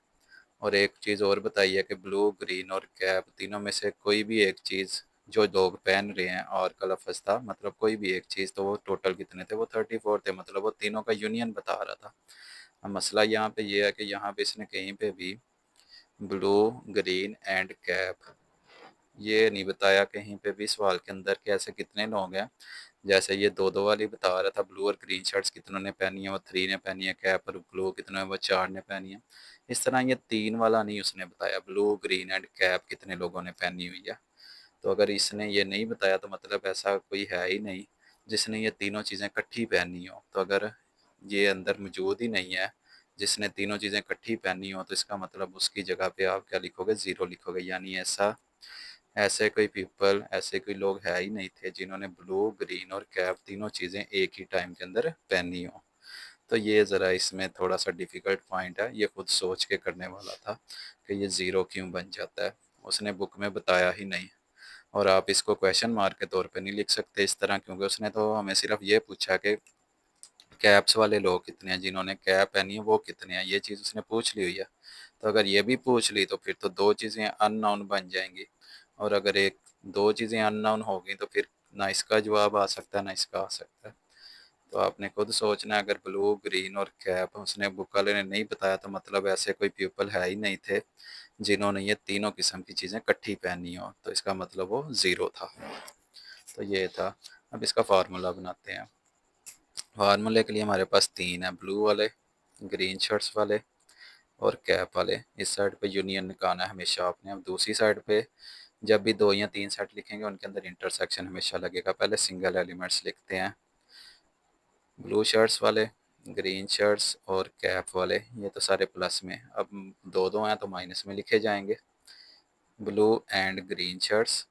और एक चीज़ और बताई है कि ब्लू, ग्रीन और कैप तीनों में से कोई भी एक चीज़ जो लोग पहन रहे हैं और का लफ्ज़ था, मतलब कोई भी एक चीज़, तो वो टोटल कितने थे वो 34 थे, मतलब वो तीनों का यूनियन बता रहा था। अब मसला यहाँ पे ये है कि यहाँ पे इसने कहीं पे भी ब्लू, ग्रीन एंड कैप ये नहीं बताया कहीं पे भी सवाल के अंदर कि ऐसे कितने लोग हैं। जैसे ये दो दो वाली बता रहा था, ब्लू और ग्रीन शर्ट्स कितनों ने पहनी है वो 3 ने पहनी है, कैप और ब्लू कितनों ने वो 4 ने पहनी है। इस तरह ये 3 वाला नहीं उसने बताया, ब्लू, ग्रीन एंड कैप कितने लोगों ने पहनी हुई है। तो अगर इसने ये नहीं बताया तो मतलब ऐसा कोई है ही नहीं जिसने ये तीनों चीज़ें इकट्ठी पहनी हो। तो अगर ये अंदर मौजूद ही नहीं है जिसने तीनों चीज़ें इकट्ठी पहनी हो, तो इसका मतलब उसकी जगह पे आप क्या लिखोगे, ज़ीरो लिखोगे। यानी ऐसा ऐसे कोई पीपल, ऐसे कोई लोग है ही नहीं थे जिन्होंने ब्लू, ग्रीन और कैप तीनों चीज़ें एक ही टाइम के अंदर पहनी हो। तो ये ज़रा इसमें थोड़ा सा डिफ़िकल्ट पॉइंट है, ये खुद सोच के करने वाला था कि ये ज़ीरो क्यों बन जाता है, उसने बुक में बताया ही नहीं। और आप इसको क्वेश्चन मार्क के तौर पे नहीं लिख सकते इस तरह, क्योंकि उसने तो हमें सिर्फ ये पूछा कि कैप्स वाले लोग कितने हैं, जिन्होंने कैप पहनी है वो कितने हैं, ये चीज़ उसने पूछ ली हुई है। तो अगर ये भी पूछ ली तो फिर तो दो चीज़ें अननोन बन जाएंगी, और अगर एक दो चीज़ें अननोन होगी तो फिर ना इसका जवाब आ सकता है ना इसका आ सकता है। तो आपने खुद सोचना है, अगर ब्लू, ग्रीन और कैप उसने बुक वाले ने नहीं बताया तो मतलब ऐसे कोई पीपल है ही नहीं थे जिन्होंने ये तीनों किस्म की चीज़ें इकट्ठी पहनी हो, तो इसका मतलब वो ज़ीरो था। तो ये था। अब इसका फार्मूला बनाते हैं। फार्मूले के लिए हमारे पास 3 है, ब्लू वाले, ग्रीन शर्ट्स वाले और कैप वाले। इस साइड पे यूनियन निकालना है हमेशा आपने। अब दूसरी साइड पे जब भी 2 या 3 सेट लिखेंगे उनके अंदर इंटरसेक्शन हमेशा लगेगा। पहले सिंगल एलिमेंट्स लिखते हैं, ब्लू शर्ट्स वाले, ग्रीन शर्ट्स और कैप वाले, ये तो सारे प्लस में। अब दो दो हैं तो माइनस में लिखे जाएंगे। ब्लू एंड ग्रीन शर्ट्स,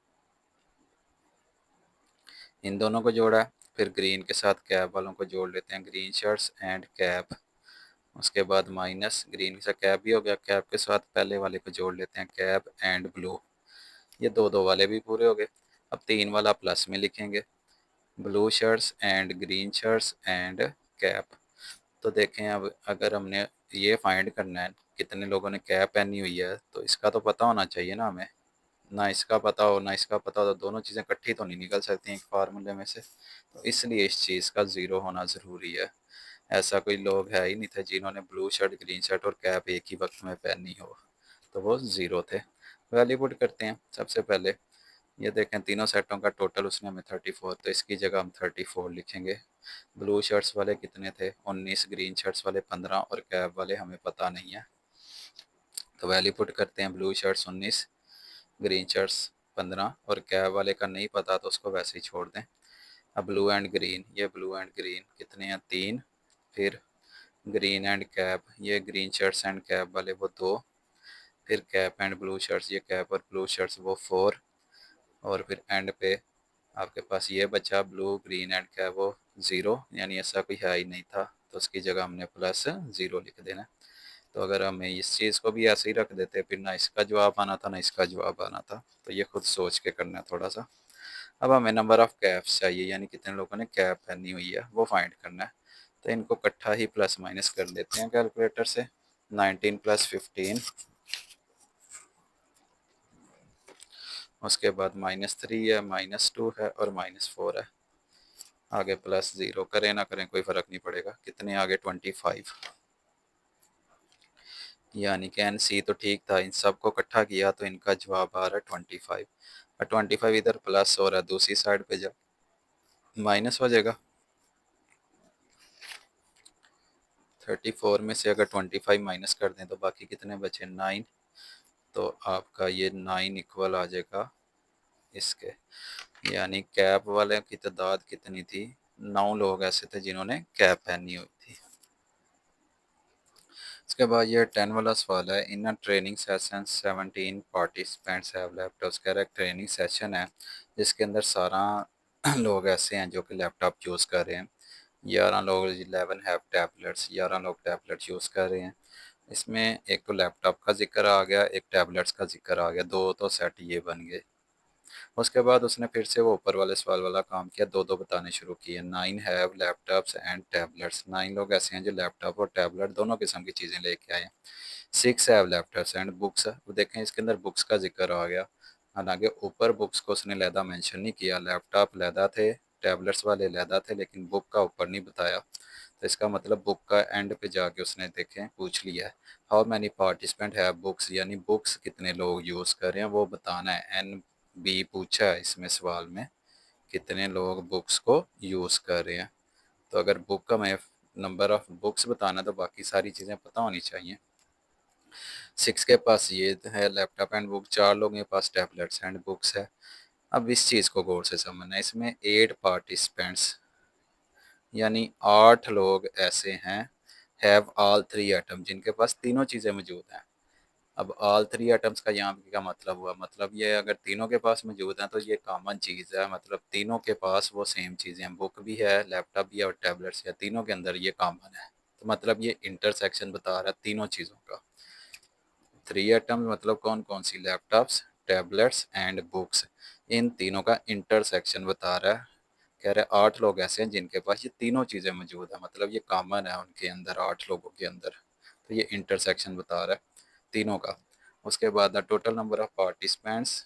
इन दोनों को जोड़ा, फिर ग्रीन के साथ कैप वालों को जोड़ लेते हैं, ग्रीन शर्ट्स एंड कैप। उसके बाद माइनस, ग्रीन के साथ कैप भी हो गया, कैप के साथ पहले वाले को जोड़ लेते हैं, कैप एंड ब्लू। ये दो दो वाले भी पूरे हो गए। अब 3 वाला प्लस में लिखेंगे, blue shirts and green shirts and cap. तो देखें, अब अगर हमने ये फाइंड करना है कितने लोगों ने कैप पहनी हुई है, तो इसका तो पता होना चाहिए ना हमें। ना इसका पता हो ना इसका पता हो तो दोनों चीज़ें इकट्ठी तो नहीं निकल सकती एक फार्मूले में से। तो इसलिए इस चीज़ का ज़ीरो होना ज़रूरी है। ऐसा कोई लोग है ही नहीं थे जिन्होंने ब्लू शर्ट, ग्रीन शर्ट और कैप एक ही वक्त में पहनी हो, तो वो ज़ीरो थे। वैल्यू पुट करते हैं। सबसे पहले ये देखें, तीनों सेटों का टोटल उसने हमें 34, तो इसकी जगह हम 34 लिखेंगे। ब्लू शर्ट्स वाले कितने थे 19, ग्रीन शर्ट्स वाले 15 और कैप वाले हमें पता नहीं है। तो वैल्यू पुट करते हैं, ब्लू शर्ट्स 19, ग्रीन शर्ट्स 15 और कैप वाले का नहीं पता तो उसको वैसे ही छोड़ दें। अब ब्लू एंड ग्रीन, ये ब्लू एंड ग्रीन कितने हैं 3, फिर ग्रीन एंड कैप, ये ग्रीन शर्ट्स एंड कैप वाले वो 2, फिर कैप एंड ब्लू शर्ट्स, ये कैप और ब्लू शर्ट्स वो 4, और फिर एंड पे आपके पास ये बचा ब्लू, ग्रीन एंड कैप वो 0, यानी ऐसा कोई है ही नहीं था, तो उसकी जगह हमने प्लस 0 लिख देना। तो अगर हमें इस चीज़ को भी ऐसे ही रख देते फिर ना इसका जवाब आना था ना इसका जवाब आना था। तो ये खुद सोच के करना है थोड़ा सा। अब हमें नंबर ऑफ़ कैप्स चाहिए, यानी कितने लोगों ने कैप पहनी हुई है वो फाइंड करना है। तो इनको इकट्ठा ही प्लस माइनस कर लेते हैं कैलकुलेटर से। 19 + 15 उसके बाद -3 है, -2 है और -4 है। आगे +0 करें ना करें कोई फ़र्क नहीं पड़ेगा। कितने आगे 25, यानी कि NC तो ठीक था, इन सबको इकट्ठा किया तो इनका जवाब आ रहा है 25। और 25 इधर प्लस हो रहा है, दूसरी साइड पे जब माइनस हो जाएगा। 34 में से अगर 25 माइनस कर दें तो बाकी कितने बचे, 9। तो आपका ये 9 इक्वल आ जाएगा इसके, यानी कैप वाले की तादाद कितनी थी, 9 लोग ऐसे थे जिन्होंने कैप पहनी हुई थी। इसके बाद ये 10 वाला सवाल है, in a training session 17 participants have laptops. कह रहा है ट्रेनिंग सेशन है जिसके अंदर 17 लोग ऐसे हैं जो कि लैपटॉप यूज़ कर रहे हैं। 11 लोग, 11 हैव टैबलेट्स, 11 लोग टैबलेट यूज़ कर रहे हैं। इसमें एक तो लैपटॉप का जिक्र आ गया, एक टैबलेट्स का जिक्र आ गया, दो तो सेट ये बन गए। उसके बाद उसने फिर से वो ऊपर वाले सवाल वाला काम किया, दो दो बताने शुरू किए। 9 हैव लैपटॉप्स एंड टैबलेट्स, 9 लोग ऐसे हैं जो लैपटॉप और टैबलेट दोनों किस्म की चीज़ें लेके आए हैं। 6 हैव लैपटॉप्स एंड बुक्स, वो देखें इसके अंदर बुक्स का जिक्र आ गया। हालांकि ऊपर बुक्स को उसने लैदा मेंशन नहीं किया, लैपटॉप लैदा थे, टैबलेट्स वाले लैदा थे, लेकिन बुक का ऊपर नहीं बताया। तो इसका मतलब बुक का एंड पे जाके उसने देखें पूछ लिया है। How many participant have books, यानी बुक्स कितने लोग यूज़ कर रहे हैं वो बताना है। NB पूछा है इसमें सवाल में, कितने लोग बुक्स को यूज़ कर रहे हैं। तो अगर बुक का मैं नंबर ऑफ बुक्स बताना तो बाकी सारी चीज़ें पता होनी चाहिए। 6 के पास ये है लैपटॉप एंड बुक, 4 लोगों के पास टैबलेट्स एंड बुक्स है। अब इस चीज़ को गौर से समझना है, इसमें 8 पार्टिसिपेंट्स यानी 8 लोग ऐसे हैं, हैव ऑल 3 आइटम, जिनके पास तीनों चीज़ें मौजूद हैं। अब ऑल 3 आइटम्स का यहाँ पे क्या मतलब हुआ, मतलब ये अगर तीनों के पास मौजूद हैं तो ये कॉमन चीज़ है, मतलब तीनों के पास वो सेम चीज़ें हैं, बुक भी है, लैपटॉप भी है और टैबलेट्स है, तीनों के अंदर ये कॉमन है। तो मतलब ये इंटरसेक्शन बता रहा है तीनों चीज़ों का। 3 आइटम्स मतलब कौन कौन सी, लैपटॉप्स, टैबलेट्स एंड बुक्स, इन तीनों का इंटरसेक्शन बता रहा है। कह रहे 8 लोग ऐसे हैं जिनके पास ये तीनों चीज़ें मौजूद हैं, मतलब ये कॉमन है उनके अंदर, 8 लोगों के अंदर। तो ये इंटरसेक्शन बता रहा है तीनों का। उसके बाद the total number of participants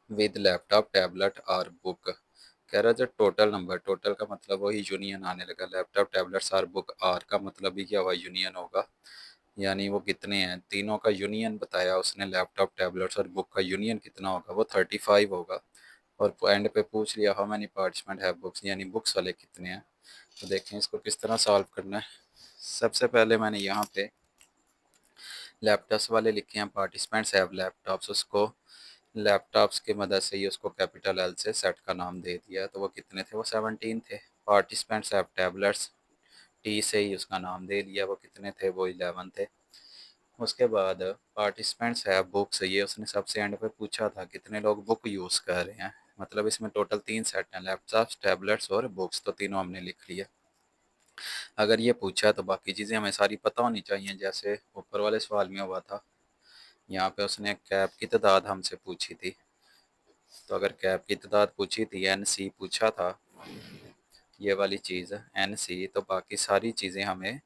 with laptop tablet और बुक, कह रहा है जो टोटल नंबर, टोटल का मतलब वही यूनियन आने लगा, लैपटॉप टैबलेट्स और बुक, आर का मतलब भी क्या हुआ, यूनियन होगा। यानी वो कितने हैं, तीनों का यूनियन बताया उसने, लैपटॉप टैबलेट्स और बुक का यूनियन कितना होगा, वो 35 होगा। और एंड पे पूछ लिया how many participant have books, यानी बुक्स वाले कितने हैं। तो देखें इसको किस तरह सॉल्व करना है। सबसे पहले मैंने यहाँ पे लैपटॉप्स वाले लिखे हैं, पार्टिसिपेंट्स हैव लैपटॉप्स, उसको लैपटॉप्स की मदद से ही उसको कैपिटल L से सेट का नाम दे दिया, तो वो कितने थे, वो 17 थे। पार्टिसिपेंट्स हैव टैबलेट्स, T से ही उसका नाम दे दिया, वो कितने थे, वो 11 थे। उसके बाद पार्टिसिपेंट्स है बुक्स, ये उसने सबसे एंड पे पूछा था कितने लोग बुक यूज़ कर रहे हैं, मतलब इसमें टोटल 3 सेट हैं, लैपटॉप्स, टैबलेट्स और बुक्स, तो तीनों हमने लिख लिया। अगर ये पूछा तो बाकी चीज़ें हमें सारी पता होनी चाहिए, जैसे ऊपर वाले सवाल में हुआ था, यहाँ पे उसने कैप की तादाद हमसे पूछी थी। तो अगर कैप की तादाद पूछी थी, NC पूछा था, ये वाली चीज़ NC, तो बाकी सारी चीज़ें हमें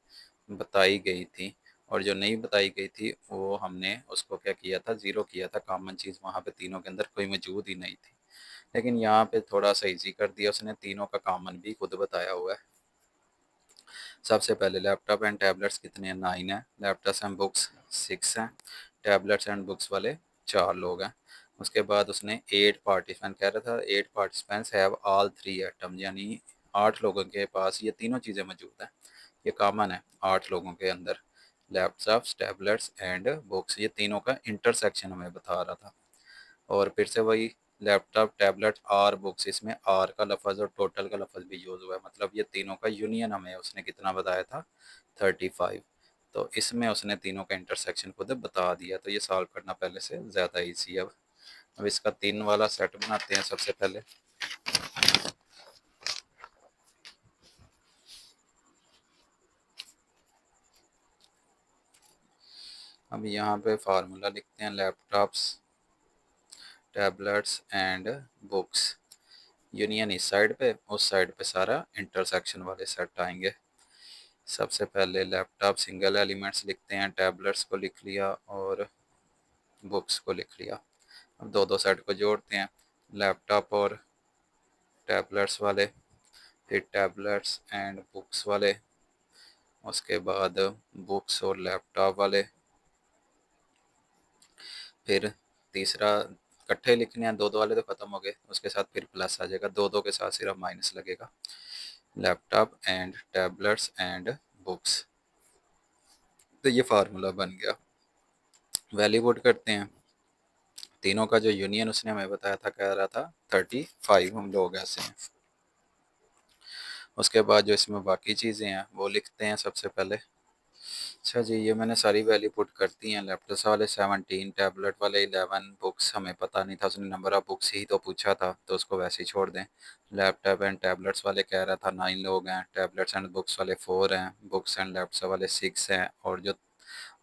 बताई गई थी। और जो नहीं बताई गई थी वो हमने उसको क्या किया था, ज़ीरो किया था, कॉमन चीज़ वहाँ पे तीनों के अंदर कोई मौजूद ही नहीं थी। लेकिन यहाँ पे थोड़ा सा इजी कर दिया उसने, तीनों का कॉमन भी खुद बताया हुआ है। सबसे पहले लैपटॉप एंड टैबलेट्स कितने हैं, 9 है, लैपटॉप्स एंड बुक्स 6 हैं, टैबलेट्स एंड बुक्स वाले 4 लोग हैं। उसके बाद उसने 8 पार्टिसिपेंट कह रहा था, 8 पार्टिसिपेंट्स हैव ऑल 3 आइटम, यानी 8 लोगों के पास ये तीनों चीज़ें मौजूद हैं, ये कॉमन है 8 लोगों के अंदर। लैपटॉप्स, टैबलेट्स एंड बुक्स, ये तीनों का इंटरसेक्शन हमें बता रहा था। और फिर से वही लैपटॉप, टैबलेट और बुक्स, इसमें आर का लफज और टोटल का लफज भी यूज़ हुआ है, मतलब ये तीनों का यूनियन हमें उसने कितना बताया था, 35। तो इसमें उसने तीनों का इंटरसेक्शन खुद बता दिया, तो ये सॉल्व करना पहले से ज़्यादा ईजी है। अब इसका 3 वाला सेट बनाते हैं सबसे पहले। अब यहाँ पे फार्मूला लिखते हैं, laptops, tablets and books, union इस साइड पे, उस साइड पे सारा इंटरसेक्शन वाले सेट आएंगे। सबसे पहले लैपटॉप सिंगल एलिमेंट्स लिखते हैं, टैबलेट्स को लिख लिया और बुक्स को लिख लिया। अब दो दो सेट को जोड़ते हैं, लैपटॉप और टैबलेट्स वाले, फिर टैबलेट्स एंड बुक्स वाले, उसके बाद बुक्स और लैपटॉप वाले, फिर तीसरा इकट्ठे लिखने हैं, दो दो वाले तो ख़त्म हो गए, उसके साथ फिर प्लस आ जाएगा, दो दो के साथ सिर्फ माइनस लगेगा, laptop and tablets and books. तो ये फार्मूला बन गया। वैल्यू पुट करते हैं, तीनों का जो यूनियन उसने हमें बताया था, कह रहा था 35, हम लोग ऐसे हैं। उसके बाद जो इसमें बाकी चीज़ें हैं वो लिखते हैं सबसे पहले। अच्छा जी, ये मैंने सारी वैल्यू पुट करती हैं। लैपटॉप वाले 17, टैबलेट वाले 11, बुक्स हमें पता नहीं था, उसने नंबर ऑफ बुक्स ही तो पूछा था, तो उसको वैसे ही छोड़ दें। लैपटॉप एंड टैबलेट्स वाले कह रहा था 9 लोग हैं, टैबलेट्स एंड बुक्स वाले 4 हैं, बुक्स एंड लैपटॉप वाले 6 हैं, और जो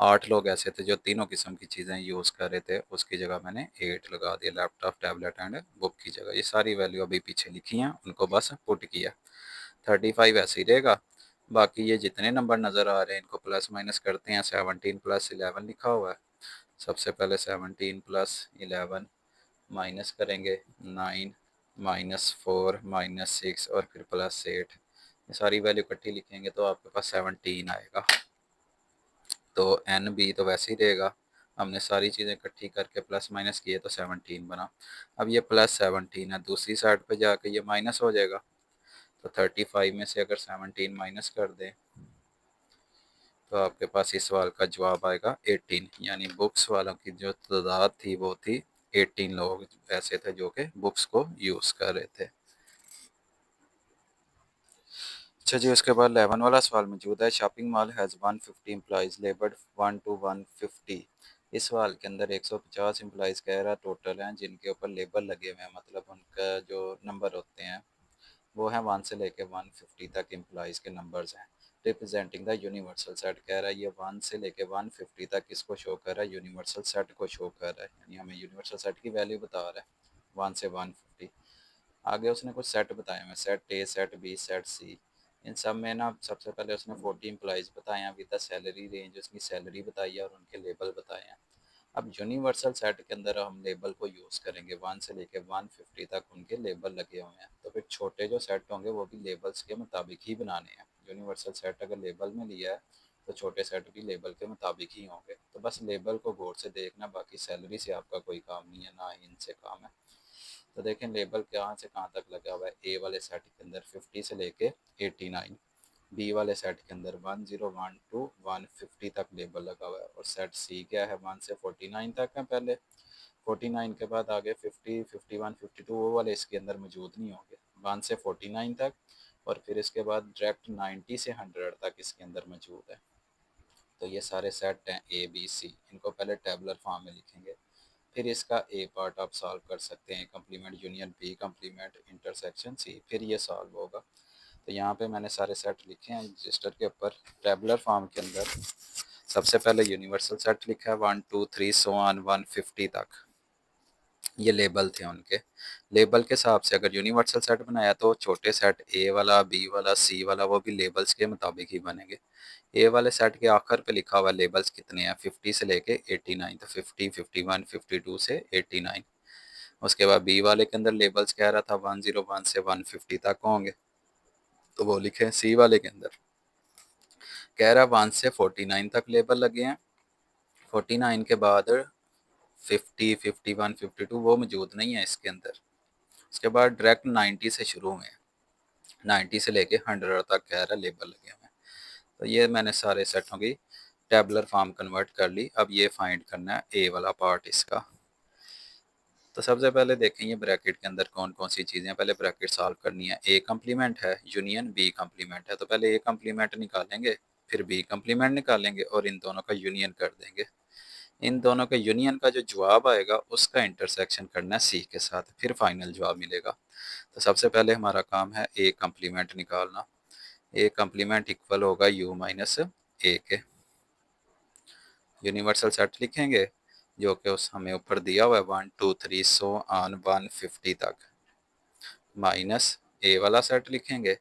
8 लोग ऐसे थे जो तीनों किस्म की चीज़ें यूज़ कर रहे थे, उसकी जगह मैंने 8 लगा दिया, लैपटॉप टैबलेट एंड बुक की जगह। ये सारी वैल्यू अभी पीछे लिखी हैं, उनको बस पुट किया। 35 ऐसे ही रहेगा। बाकी ये जितने नंबर नज़र आ रहे हैं इनको प्लस माइनस करते हैं। 17 + 11 लिखा हुआ है, सबसे पहले 17 + 11 माइनस करेंगे 9 -4 -6 और फिर +8। ये सारी वैल्यू इकट्ठी लिखेंगे तो आपके पास 17 आएगा। तो एन बी तो वैसे ही रहेगा, हमने सारी चीज़ें इकट्ठी करके प्लस माइनस किए तो 17 बना। अब ये +17 है, दूसरी साइड पे जाके ये माइनस हो जाएगा, तो 35 में से अगर 17 माइनस कर दें तो आपके पास इस सवाल का जवाब आएगा 18। यानी बुक्स वालों की जो तादाद थी वो थी 18 लोग ऐसे थे जो कि बुक्स को यूज़ कर रहे थे। अच्छा जी, उसके बाद 11 वाला सवाल मौजूद है। Shopping mall has 150 employees लेबर्ड 1 to 150। इस सवाल के अंदर 150 एम्प्लॉइज़ कह रहा टोटल हैं जिनके ऊपर लेबल लगे हुए हैं, मतलब उनका जो नंबर होते हैं वो है 1 से लेके 150 तक एम्प्लॉइज़ के नंबर्स हैं। रिप्रेजेंटिंग द यूनिवर्सल सेट कह रहा है, ये 1 से लेके 150 तक किसको शो कर रहा है, यूनिवर्सल सेट को शो कर रहा है, यानी हमें यूनिवर्सल सेट की वैल्यू बता रहा है 1 से 150। आगे उसने कुछ सेट बताए हैं, set A, set B, set C. इन सब में ना सबसे पहले उसने 40 एम्प्लॉइज़ बताए हैं विद द सैलरी रेंज, उसकी सैलरी बताई है और उनके लेबल बताए हैं। अब यूनिवर्सल सेट के अंदर हम लेबल को यूज़ करेंगे, 1 से लेके 150 तक उनके लेबल लगे हुए हैं, तो फिर छोटे जो सेट होंगे वो भी लेबल्स के मुताबिक ही बनाने हैं। यूनिवर्सल सेट अगर लेबल में लिया है तो छोटे सेट भी लेबल के मुताबिक ही होंगे। तो बस लेबल को गौर से देखना, बाकी सैलरी से आपका कोई काम नहीं है, ना ही इनसे काम है। तो देखें लेबल कहाँ से कहाँ तक लगा हुआ है। ए वाले सेट के अंदर 50 से लेके 89, बी वाले सेट के अंदर 101 to 150 तक लेबल लगा हुआ है, और सेट सी क्या है 1 से 49 तक है पहले, 49 के बाद आगे 50, 51, 52 वो वाले इसके अंदर मौजूद नहीं होंगे, 1 से 49 तक, और फिर इसके बाद डायरेक्ट 90 से 100 तक इसके अंदर मौजूद है। तो ये सारे सेट हैं ए बी सी, इनको पहले टेबलर फॉर्म में लिखेंगे, फिर इसका ए पार्ट आप सॉल्व कर सकते हैं, complement union B complement intersection C, फिर ये सॉल्व होगा। तो यहाँ पे मैंने सारे सेट लिखे हैं रजिस्टर के ऊपर। टेबलर फॉर्म के अंदर सबसे पहले यूनिवर्सल सेट लिखा है 1 2 3 सो ऑन 150 तक, ये लेबल थे उनके। लेबल के हिसाब से अगर यूनिवर्सल सेट बनाया तो छोटे सेट ए वाला, बी वाला, सी वाला वो भी लेबल्स के मुताबिक ही बनेंगे। ए वाले सेट के आखिर पे लिखा हुआ लेबल्स कितने हैं, 50 से लेके 89, तो 50, 51, 52 से 89। उसके बाद बी वाले के अंदर लेबल्स कह रहा था 101 से 150 तक होंगे, तो वो लिखे। सी वाले के अंदर कह रहा 1 से 49 तक लेबल लगे हैं, 49 के बाद 50, 51, 52 वो मौजूद नहीं है इसके अंदर। उसके बाद डायरेक्ट 90 से शुरू हुए हैं, 90 से लेके 100 तक कह रहा लेबल लगे हुए हैं। तो ये मैंने सारे सेटों की टेबलर फॉर्म कन्वर्ट कर ली। अब ये फाइंड करना है ए वाला पार्ट इसका। तो सबसे पहले देखें ये ब्रैकेट के अंदर कौन कौन सी चीज़ें, पहले ब्रैकेट सॉल्व करनी है। ए कम्प्लीमेंट है यूनियन बी कम्प्लीमेंट है, तो पहले ए कम्प्लीमेंट निकालेंगे, फिर बी कम्प्लीमेंट निकालेंगे और इन दोनों का यूनियन कर देंगे। इन दोनों के यूनियन का जो जवाब आएगा उसका इंटरसेक्शन करना है सी के साथ, फिर फाइनल जवाब मिलेगा। तो सबसे पहले हमारा काम है ए कम्प्लीमेंट निकालना। ए कम्प्लीमेंट इक्वल होगा यू माइनस ए के। यूनिवर्सल सेट लिखेंगे जो कि उस हमें ऊपर दिया हुआ है 1 2 3 सो ऑन 150 तक, माइनस ए वाला सेट लिखेंगे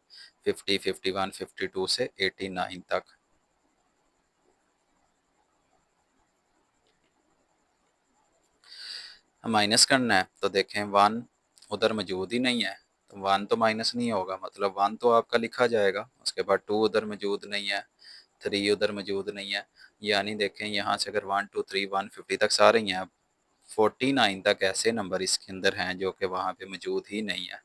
50, 51, 52 से 89 तक। माइनस करना है तो देखें 1 उधर मौजूद ही नहीं है, तो 1 तो माइनस नहीं होगा, मतलब 1 तो आपका लिखा जाएगा। उसके बाद 2 उधर मौजूद नहीं है, 3 उधर मौजूद नहीं है, यानी देखें यहाँ से अगर 1 2 3 150 तक सारे ही हैं। 49 तक ऐसे नंबर इसके अंदर हैं जो कि वहाँ पे मौजूद ही नहीं है।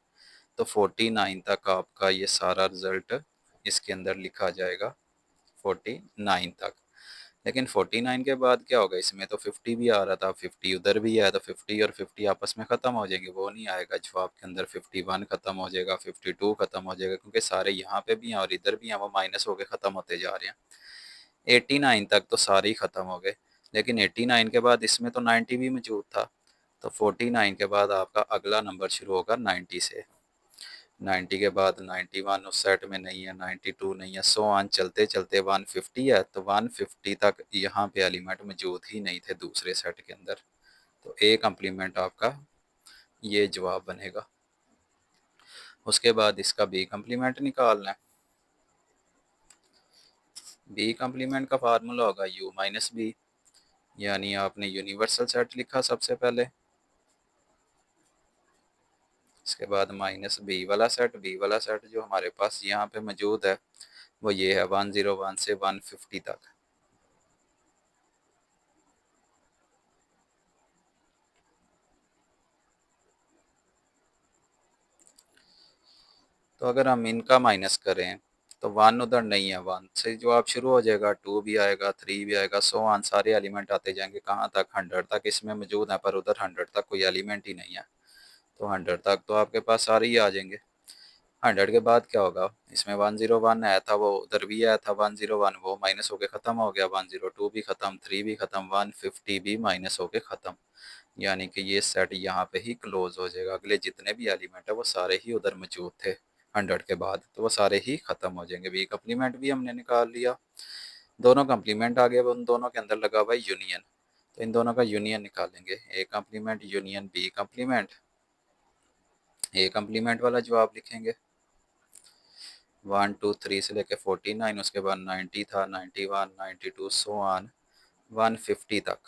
तो 49 तक आपका ये सारा रिजल्ट इसके अंदर लिखा जाएगा 49 तक। लेकिन 49 के बाद क्या होगा, इसमें तो 50 भी आ रहा था, 50 उधर भी है, तो 50 और 50 आपस में ख़त्म हो जाएंगे, वो नहीं आएगा जवाब के अंदर। 51 ख़त्म हो जाएगा, 52 ख़त्म हो जाएगा, क्योंकि सारे यहाँ पे भी हैं और इधर भी हैं, वो माइनस होके ख़त्म होते जा रहे हैं। 89 तक तो सारे ही ख़त्म हो गए, लेकिन 89 के बाद इसमें तो 90 भी मौजूद था। तो 49 के बाद आपका अगला नंबर शुरू होगा 90 से। 90 के बाद 91 उस सेट में नहीं है, 92 नहीं है, सो ऑन चलते चलते 150 है, तो 150 तक यहाँ पे एलिमेंट मौजूद ही नहीं थे दूसरे सेट के अंदर। तो ए कम्प्लीमेंट आपका ये जवाब बनेगा। उसके बाद इसका बी कम्प्लीमेंट निकालना है। बी कम्प्लीमेंट का फार्मूला होगा u माइनस बी, यानी आपने यूनिवर्सल सेट लिखा सबसे पहले, इसके बाद माइनस बी वाला सेट। बी वाला सेट जो हमारे पास यहाँ पे मौजूद है वो ये है 101 से 150 तक। तो अगर हम इनका माइनस करें तो 1 उधर नहीं है, 1 से जवाब शुरू हो जाएगा, 2 भी आएगा, 3 भी आएगा, सो ऑन सारे एलिमेंट आते जाएंगे कहाँ तक, 100 तक इसमें मौजूद है, पर उधर 100 तक कोई एलिमेंट ही नहीं है। तो 100 तक तो आपके पास सारे ही आ जाएंगे। 100 के बाद क्या होगा, इसमें 101 आया था, वो उधर भी आया था 101, वो माइनस होके ख़त्म हो गया, 102 भी ख़त्म, 3 भी ख़त्म, 150 भी माइनस होके ख़त्म, यानी कि ये सेट यहाँ पे ही क्लोज हो जाएगा। अगले जितने भी एलिमेंट है वो सारे ही उधर मौजूद थे 100 के बाद, तो वो सारे ही ख़त्म हो जाएंगे। बी कम्प्लीमेंट भी हमने निकाल लिया, दोनों कम्प्लीमेंट आ गए, उन दोनों के अंदर लगा हुआ है यूनियन, तो इन दोनों का यूनियन निकालेंगे। A complement union B complement, A complement वाला जवाब लिखेंगे 1 2 3 से लेके 49, उसके बाद 90 था, 91 92 सो ऑन 150 तक,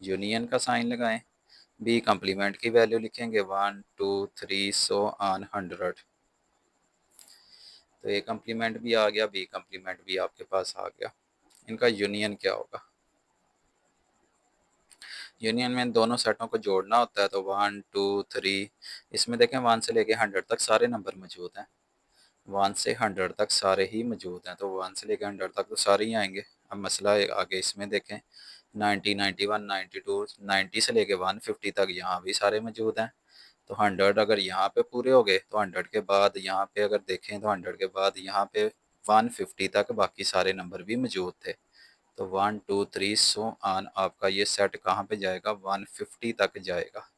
यूनियन का साइन लगाएं। बी कम्प्लीमेंट की वैल्यू लिखेंगे 1 2 3 सो ऑन 100। तो ए कम्प्लीमेंट भी आ गया, बी कम्प्लीमेंट भी आपके पास आ गया। इनका यूनियन क्या होगा, यूनियन में दोनों सेटों को जोड़ना होता है, तो 1 2 3, इसमें देखें 1 से लेके 100 तक सारे नंबर मौजूद हैं, 1 से 100 तक सारे ही मौजूद हैं, तो 1 से लेके 100 तक तो सारे ही आएंगे। अब मसला आगे इसमें देखें 90 91 92, 90 से लेके 150 तक यहाँ भी सारे मौजूद हैं, तो 100 अगर यहाँ पे पूरे हो गए तो 100 के बाद यहाँ पे अगर देखें तो 100 के बाद यहाँ पे 150 तक बाकी सारे नंबर भी मौजूद थे। तो 1 2 3 सो ऑन आपका ये सेट कहाँ पे जाएगा, 150 तक जाएगा,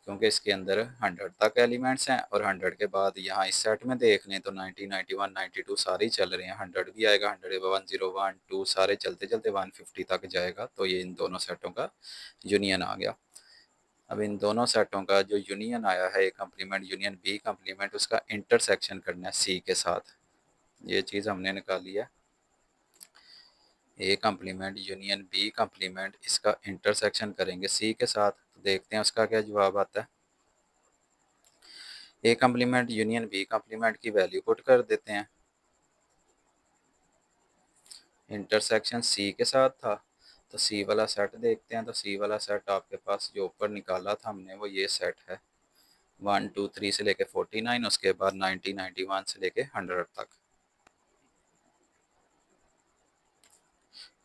क्योंकि इसके अंदर 100 तक एलिमेंट्स हैं, और 100 के बाद यहाँ इस सेट में देख लें तो 90 91 92 सारे ही चल रहे हैं, 100 भी आएगा, 100 101 2 सारे चलते चलते 150 तक जाएगा। तो ये इन दोनों सेटों का यूनियन आ गया। अब इन दोनों सेटों का जो यूनियन आया है, A complement union B complement, उसका इंटरसेक्शन करना है सी के साथ। ये चीज़ हमने निकाली है, A complement union B complement, इसका इंटरसेक्शन करेंगे सी के साथ, तो देखते हैं उसका क्या जवाब आता है। A complement union B complement की वैल्यू पुट कर देते हैं, इंटरसेक्शन सी के साथ था, तो सी वाला सेट देखते हैं। तो सी वाला सेट आपके पास जो ऊपर निकाला था हमने वो ये सेट है, 1 2 3 से लेके 49, उसके बाद 90 91 से लेके 100 तक,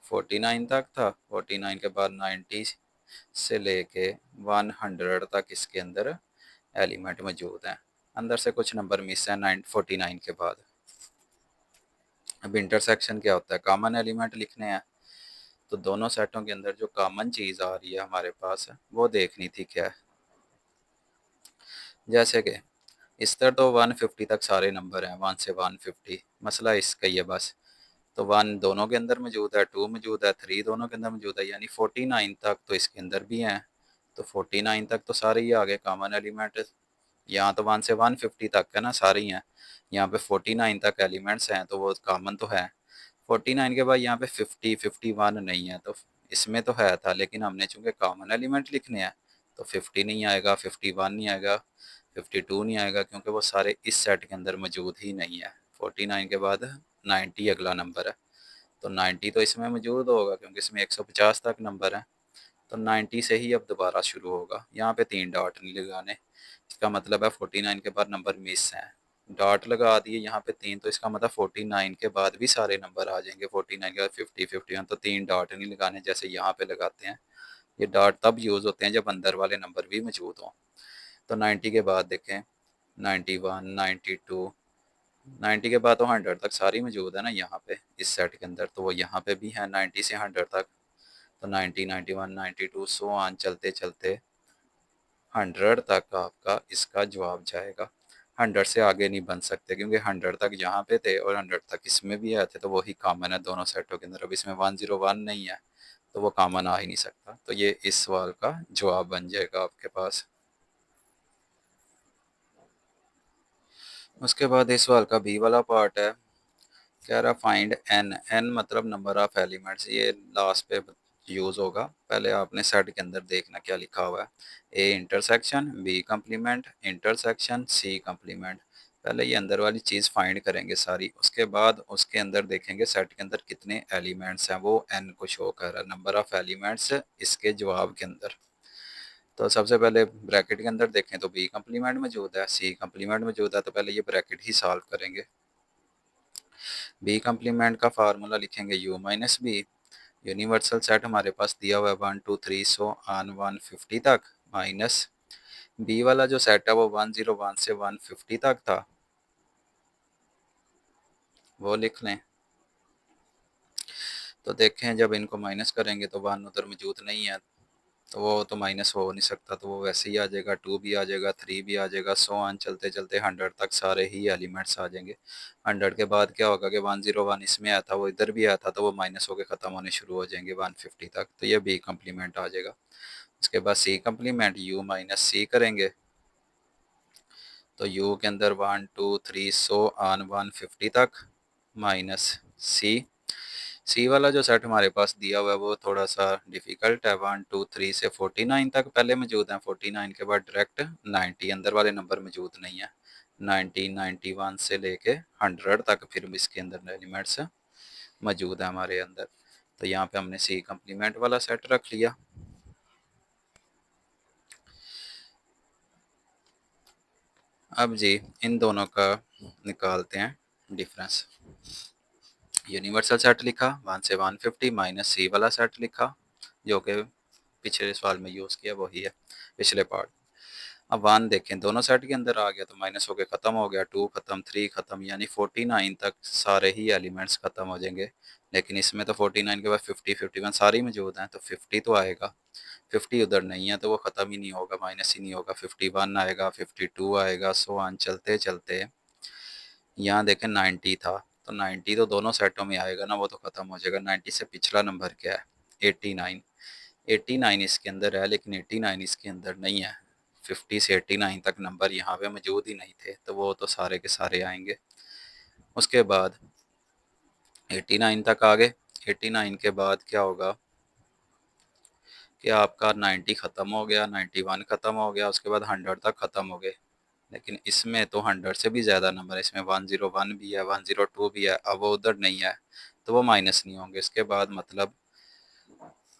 49 तक था, 49 के बाद 90 से लेके 100 तक इसके अंदर एलिमेंट मौजूद हैं, अंदर से कुछ नंबर मिस है 49 के बाद। अब इंटरसेक्शन क्या होता है, कॉमन एलिमेंट लिखने हैं, तो दोनों सेटों के अंदर जो कॉमन चीज़ आ रही है हमारे पास वो देखनी थी क्या है। जैसे कि इस तरह तो 150 तक सारे नंबर हैं, 1 से 150, मसला इसका ही है बस। तो 1 दोनों के अंदर मौजूद है, 2 मौजूद है, 3 दोनों के अंदर मौजूद है, यानी 49 तक तो इसके अंदर भी हैं। तो 49 तक तो सारे ही आ गए कॉमन एलिमेंट। यहाँ तो 1 से 150 तक है ना, सारे ही हैं। यहाँ पे 49 तक एलिमेंट्स हैं, तो वो कॉमन तो है। 49 के बाद यहाँ पे 50 51 नहीं है, तो इसमें तो है था, लेकिन हमने चूंकि कॉमन एलिमेंट लिखने हैं तो 50 नहीं आएगा, 51 नहीं आएगा, 52 नहीं आएगा, क्योंकि वो सारे इस सेट के अंदर मौजूद ही नहीं है। 49 के बाद 90 अगला नंबर है, तो 90 तो इसमें मौजूद होगा क्योंकि इसमें 150 तक नंबर है। तो 90 से ही अब दोबारा शुरू होगा। यहाँ पे 3 डॉट नहीं लगाने, इसका मतलब है 49 के बाद नंबर मिस हैं। डॉट लगा दिए यहाँ पे 3, तो इसका मतलब 49 के बाद भी सारे नंबर आ जाएंगे। 49 के बाद 50, 51, तो 3 डॉट नहीं लगाने जैसे यहाँ पे लगाते हैं। ये डॉट तब यूज़ होते हैं जब अंदर वाले नंबर भी मौजूद हों। तो 90 के बाद देखें 91, 92, 90 के बाद तो 100 तक सारी मौजूद है ना यहाँ पे इस सेट के अंदर, तो वो यहाँ पे भी है 90 से 100 तक। तो 90, 91, 92 सो ऑन चलते चलते 100 तक आपका इसका जवाब जाएगा। 100 से आगे नहीं बन सकते क्योंकि 100 तक यहाँ पे थे और 100 तक इसमें भी आए थे, तो वही कॉमन है दोनों सेटों के अंदर। अब इसमें 101 नहीं है तो वो कॉमन आ ही नहीं सकता। तो ये इस सवाल का जवाब बन जाएगा आपके पास। उसके बाद इस सवाल का बी वाला पार्ट है, कह रहा फाइंड एन। एन मतलब नंबर ऑफ एलिमेंट्स, ये लास्ट पे यूज़ होगा। पहले आपने सेट के अंदर देखना क्या लिखा हुआ है। A intersection, B complement, intersection, C complement. पहले ये अंदर वाली चीज़ फाइंड करेंगे सारी, उसके बाद उसके अंदर देखेंगे सेट के अंदर कितने एलिमेंट्स हैं। वो एन को शो कर रहा है, नंबर ऑफ एलिमेंट्स इसके जवाब के अंदर। तो सबसे पहले ब्रैकेट के अंदर देखें तो बी कम्प्लीमेंट मौजूद है, सी कम्प्लीमेंट मौजूद है, तो पहले ये ब्रैकेट ही सॉल्व करेंगे। बी कम्प्लीमेंट का फार्मूला लिखेंगे u minus B. Universal set हमारे पास दिया हुआ है 1 2 3 सो ऑन 150 तक, माइनस बी वाला जो सेट है वो 101 से 150 तक था, वो लिख लें। तो देखें जब इनको माइनस करेंगे तो 1 उधर मौजूद नहीं है, तो वो तो माइनस हो नहीं सकता, तो वो वैसे ही आ जाएगा। 2 भी आ जाएगा, 3 भी आ जाएगा, सो ऑन चलते चलते 100 तक सारे ही एलिमेंट्स आ जाएंगे। 100 के बाद क्या होगा कि 101 इसमें आया था, वो इधर भी आया था, तो वो माइनस होकर ख़त्म होने शुरू हो जाएंगे 150 तक, तो ये बी कम्प्लीमेंट आ जाएगा। उसके बाद सी कम्प्लीमेंट u माइनस सी करेंगे, तो u के अंदर 1 2 3 सो ऑन 150 तक, माइनस सी। सी वाला जो सेट हमारे पास दिया हुआ है वो थोड़ा सा डिफ़िकल्ट है। 1 2 3 से 49 तक पहले मौजूद हैं, 49 के बाद डायरेक्ट 90, अंदर वाले नंबर मौजूद नहीं है। 90, 91 से लेके 100 तक फिर इसके अंदर एलिमेंट्स मौजूद है हमारे अंदर। तो यहाँ पे हमने सी कम्प्लीमेंट वाला सेट रख लिया। अब जी इन दोनों का निकालते हैं डिफरेंस। यूनिवर्सल सेट लिखा 1 से 150, माइनस सी वाला सेट लिखा जो कि पिछले सवाल में यूज़ किया वही है पिछले पार्ट। अब 1 देखें दोनों सेट के अंदर आ गया तो माइनस होके ख़त्म हो गया, 2 ख़त्म, 3 ख़त्म, यानी 49 तक सारे ही एलिमेंट्स ख़त्म हो जाएंगे। लेकिन इसमें तो 49 के बाद 50 51 सारे ही मौजूद हैं, तो 50 तो आएगा। 50 उधर नहीं है तो वो ख़त्म ही नहीं होगा, माइनस ही नहीं होगा। 51 आएगा, 52 आएगा, सो ऑन चलते चलते यहाँ देखें 90 था, तो 90 तो दोनों सेटों में आएगा ना, वो तो ख़त्म हो जाएगा। 90 से पिछला नंबर क्या है 89। 89 इसके अंदर है लेकिन 89 इसके अंदर नहीं है। 50 से 89 तक नंबर यहाँ पे मौजूद ही नहीं थे, तो वो तो सारे के सारे आएंगे। उसके बाद 89 तक आ गए। 89 के बाद क्या होगा कि आपका 90 ख़त्म हो गया, 91 ख़त्म हो गया, उसके बाद 100 तक ख़त्म हो गए। लेकिन इसमें तो 100 से भी ज़्यादा नंबर है, इसमें 101 भी है, 102 भी है, अब वो उधर नहीं है तो वो माइनस नहीं होंगे। इसके बाद मतलब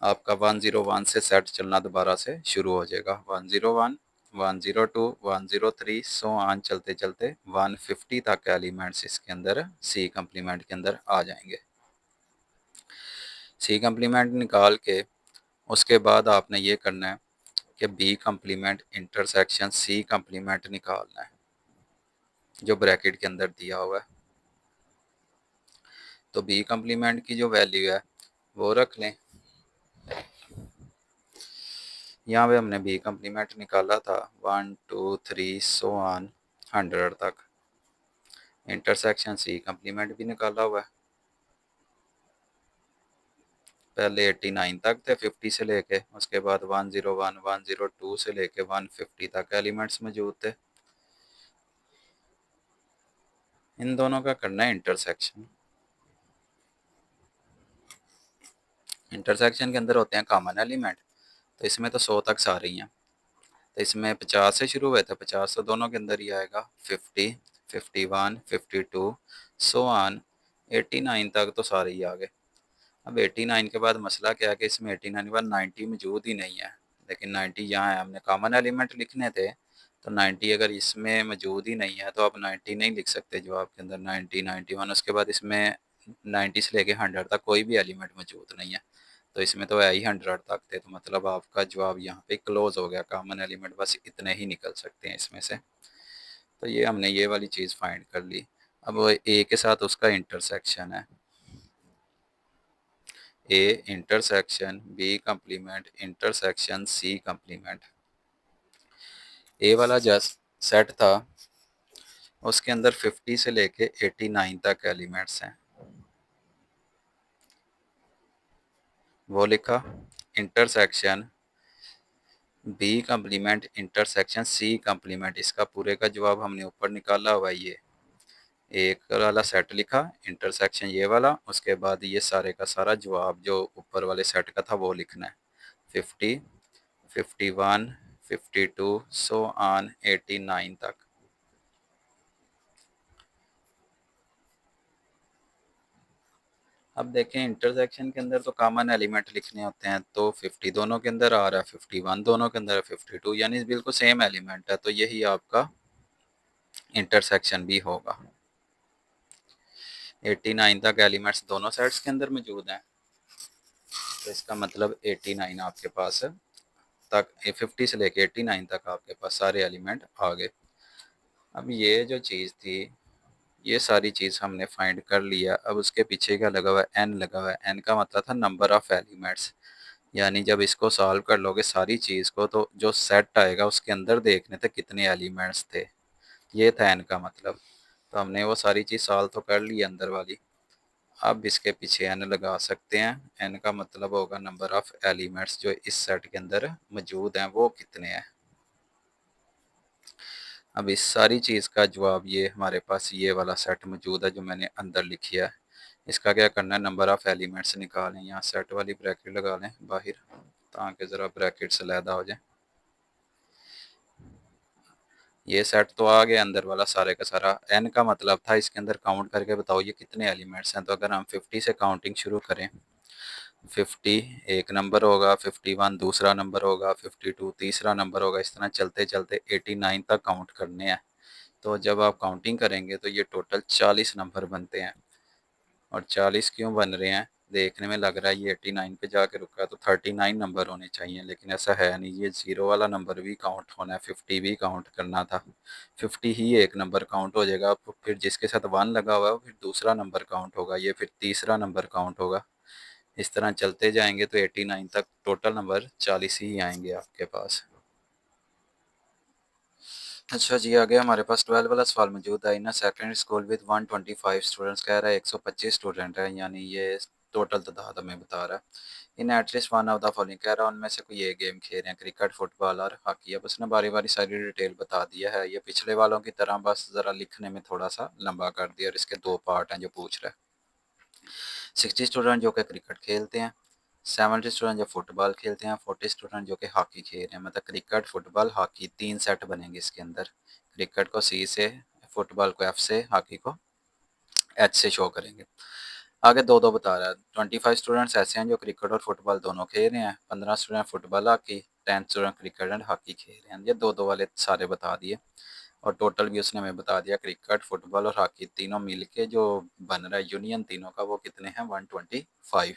आपका 101 से सेट चलना दोबारा से शुरू हो जाएगा। 101, 102, 103 सो ऑन चलते चलते 150 तक एलिमेंट्स इसके अंदर सी कम्प्लीमेंट के अंदर आ जाएंगे। सी कम्प्लीमेंट निकाल के उसके बाद आपने ये करना है कि B complement intersection C complement निकालना है जो ब्रैकेट के अंदर दिया हुआ है। तो बी कम्प्लीमेंट की जो वैल्यू है वो रख लें। यहाँ पे हमने बी कम्प्लीमेंट निकाला था 1 2 3 सो ऑन 100 तक। इंटरसेक्शन सी कम्प्लीमेंट भी निकाला हुआ है। पहले 89 तक थे 50 से लेके, उसके बाद 101 102 से लेके 150 तक एलिमेंट्स मौजूद थे। इन दोनों का करना है इंटरसेक्शन। इंटरसेक्शन के अंदर होते हैं कॉमन एलिमेंट, तो इसमें तो 100 तक सारे ही हैं। तो इसमें 50 से शुरू हुए थे, 50 तो दोनों के अंदर ही आएगा, 50, 51, 52, सो ऑन 89 तक तो सारे ही आ गए। अब 89 के बाद मसला क्या है कि इसमें 89 के बाद 90 मौजूद ही नहीं है, लेकिन 90 यहाँ है, हमने कॉमन एलिमेंट लिखने थे, तो 90 अगर इसमें मौजूद ही नहीं है तो आप 90 नहीं लिख सकते जवाब के अंदर, 90, 91, उसके बाद इसमें 90 से लेके 100 तक कोई भी एलिमेंट मौजूद नहीं है, तो इसमें तो है ही 100 तक थे, तो मतलब आपका जवाब यहाँ पे क्लोज हो गया, कॉमन एलिमेंट बस इतने ही निकल सकते हैं इसमें से। तो ये हमने ये वाली चीज़ फाइंड कर ली। अब वो ए के साथ उसका इंटरसेक्शन है, A intersection B complement intersection C complement. A वाला जस्ट सेट था, उसके अंदर 50 से लेके 89 तक एलिमेंट्स हैं, वो लिखा। Intersection B complement intersection C complement, इसका पूरे का जवाब हमने ऊपर निकाला हुआ है, ये एक वाला सेट लिखा, इंटरसेक्शन ये वाला, उसके बाद ये सारे का सारा जवाब जो ऊपर वाले सेट का था वो लिखना है, 50, 51, 52, सो ऑन 89 तक। अब देखें इंटरसेक्शन के अंदर तो कॉमन एलिमेंट लिखने होते हैं, तो 50 दोनों के अंदर आ रहा है, 51 दोनों के अंदर है, 52 यानी बिल्कुल सेम एलिमेंट है, तो यही आपका इंटरसेक्शन भी होगा। 89 तक एलिमेंट्स दोनों सेट्स के अंदर मौजूद हैं, तो इसका मतलब 89 आपके पास तक, 50 से लेके 89 तक आपके पास सारे एलिमेंट आ गए। अब ये जो चीज़ थी, ये सारी चीज़ हमने फाइंड कर लिया। अब उसके पीछे क्या लगा हुआ है, एन लगा हुआ है, एन का मतलब था नंबर ऑफ एलिमेंट्स, यानी जब इसको सॉल्व कर लोगे सारी चीज़ को, तो जो सेट आएगा उसके अंदर देखने थे कितने एलिमेंट्स थे, ये था एन का मतलब। तो हमने वो सारी चीज़ सॉल्व तो कर ली अंदर वाली, अब इसके पीछे एन लगा सकते हैं, एन का मतलब होगा नंबर ऑफ एलिमेंट्स जो इस सेट के अंदर मौजूद हैं वो कितने हैं। अब इस सारी चीज़ का जवाब ये हमारे पास ये वाला सेट मौजूद है जो मैंने अंदर लिखी है, इसका क्या करना है, नंबर ऑफ एलिमेंट्स निकालें, यहाँ सेट वाली ब्रैकेट लगा लें बाहर ताकि ज़रा ब्रैकेट से लैदा हो जाए। ये सेट तो आ गया अंदर वाला सारे का सारा, एन का मतलब था इसके अंदर काउंट करके बताओ ये कितने एलिमेंट्स हैं, तो अगर हम 50 से काउंटिंग शुरू करें, 50 एक नंबर होगा, 51 दूसरा नंबर होगा, 52 तीसरा नंबर होगा, इस तरह चलते चलते 89 तक काउंट करने हैं। तो जब आप काउंटिंग करेंगे तो ये टोटल 40 नंबर बनते हैं, और 40 क्यों बन रहे हैं, देखने में लग रहा है ये 89 पे जाके रुका है तो 39 नंबर होने चाहिए, लेकिन ऐसा है नहीं, ये ज़ीरो वाला नंबर भी काउंट होना है, 50 भी काउंट करना था, 50 ही एक नंबर काउंट हो जाएगा, फिर जिसके साथ 1 लगा हुआ है फिर दूसरा नंबर काउंट होगा, ये फिर तीसरा नंबर काउंट होगा, इस तरह चलते जाएंगे तो 89 तक टोटल नंबर 40 ही आएंगे आपके पास। अच्छा जी, आगे हमारे पास 12 वाला सवाल मौजूद है। In secondary school with 125 students, कह रहा है 125 स्टूडेंट है, यानी ये टोटल तादाद हमें बता रहा है। In at least one of the following, कह रहा है उनमें से कोई ये गेम खेल रहे हैं, क्रिकेट, फुटबॉल और हॉकी। अब उसने बारी बारी सारी डिटेल बता दिया है, ये पिछले वालों की तरह बस ज़रा लिखने में थोड़ा सा लंबा कर दिया, और इसके दो पार्ट हैं जो पूछ रहा है। 60 स्टूडेंट जो कि क्रिकेट खेलते हैं, 70 स्टूडेंट जो फुटबॉल खेलते हैं, 40 स्टूडेंट जो कि हॉकी खेल रहे हैं, मतलब क्रिकेट फुटबॉल हॉकी तीन सेट बनेंगे इसके अंदर, क्रिकेट को सी से, फुटबॉल को एफ से, हॉकी को एच से शो करेंगे। आगे दो दो बता रहा है, 25 स्टूडेंट्स ऐसे हैं जो क्रिकेट और फुटबॉल दोनों खेल रहे हैं, 15 student football hockey, 10 student cricket and hockey खेल रहे हैं, ये दो दो वाले सारे बता दिए, और टोटल भी उसने हमें बता दिया क्रिकेट फुटबॉल और हॉकी तीनों मिलके जो बन रहा है यूनियन तीनों का, वो कितने हैं, 125।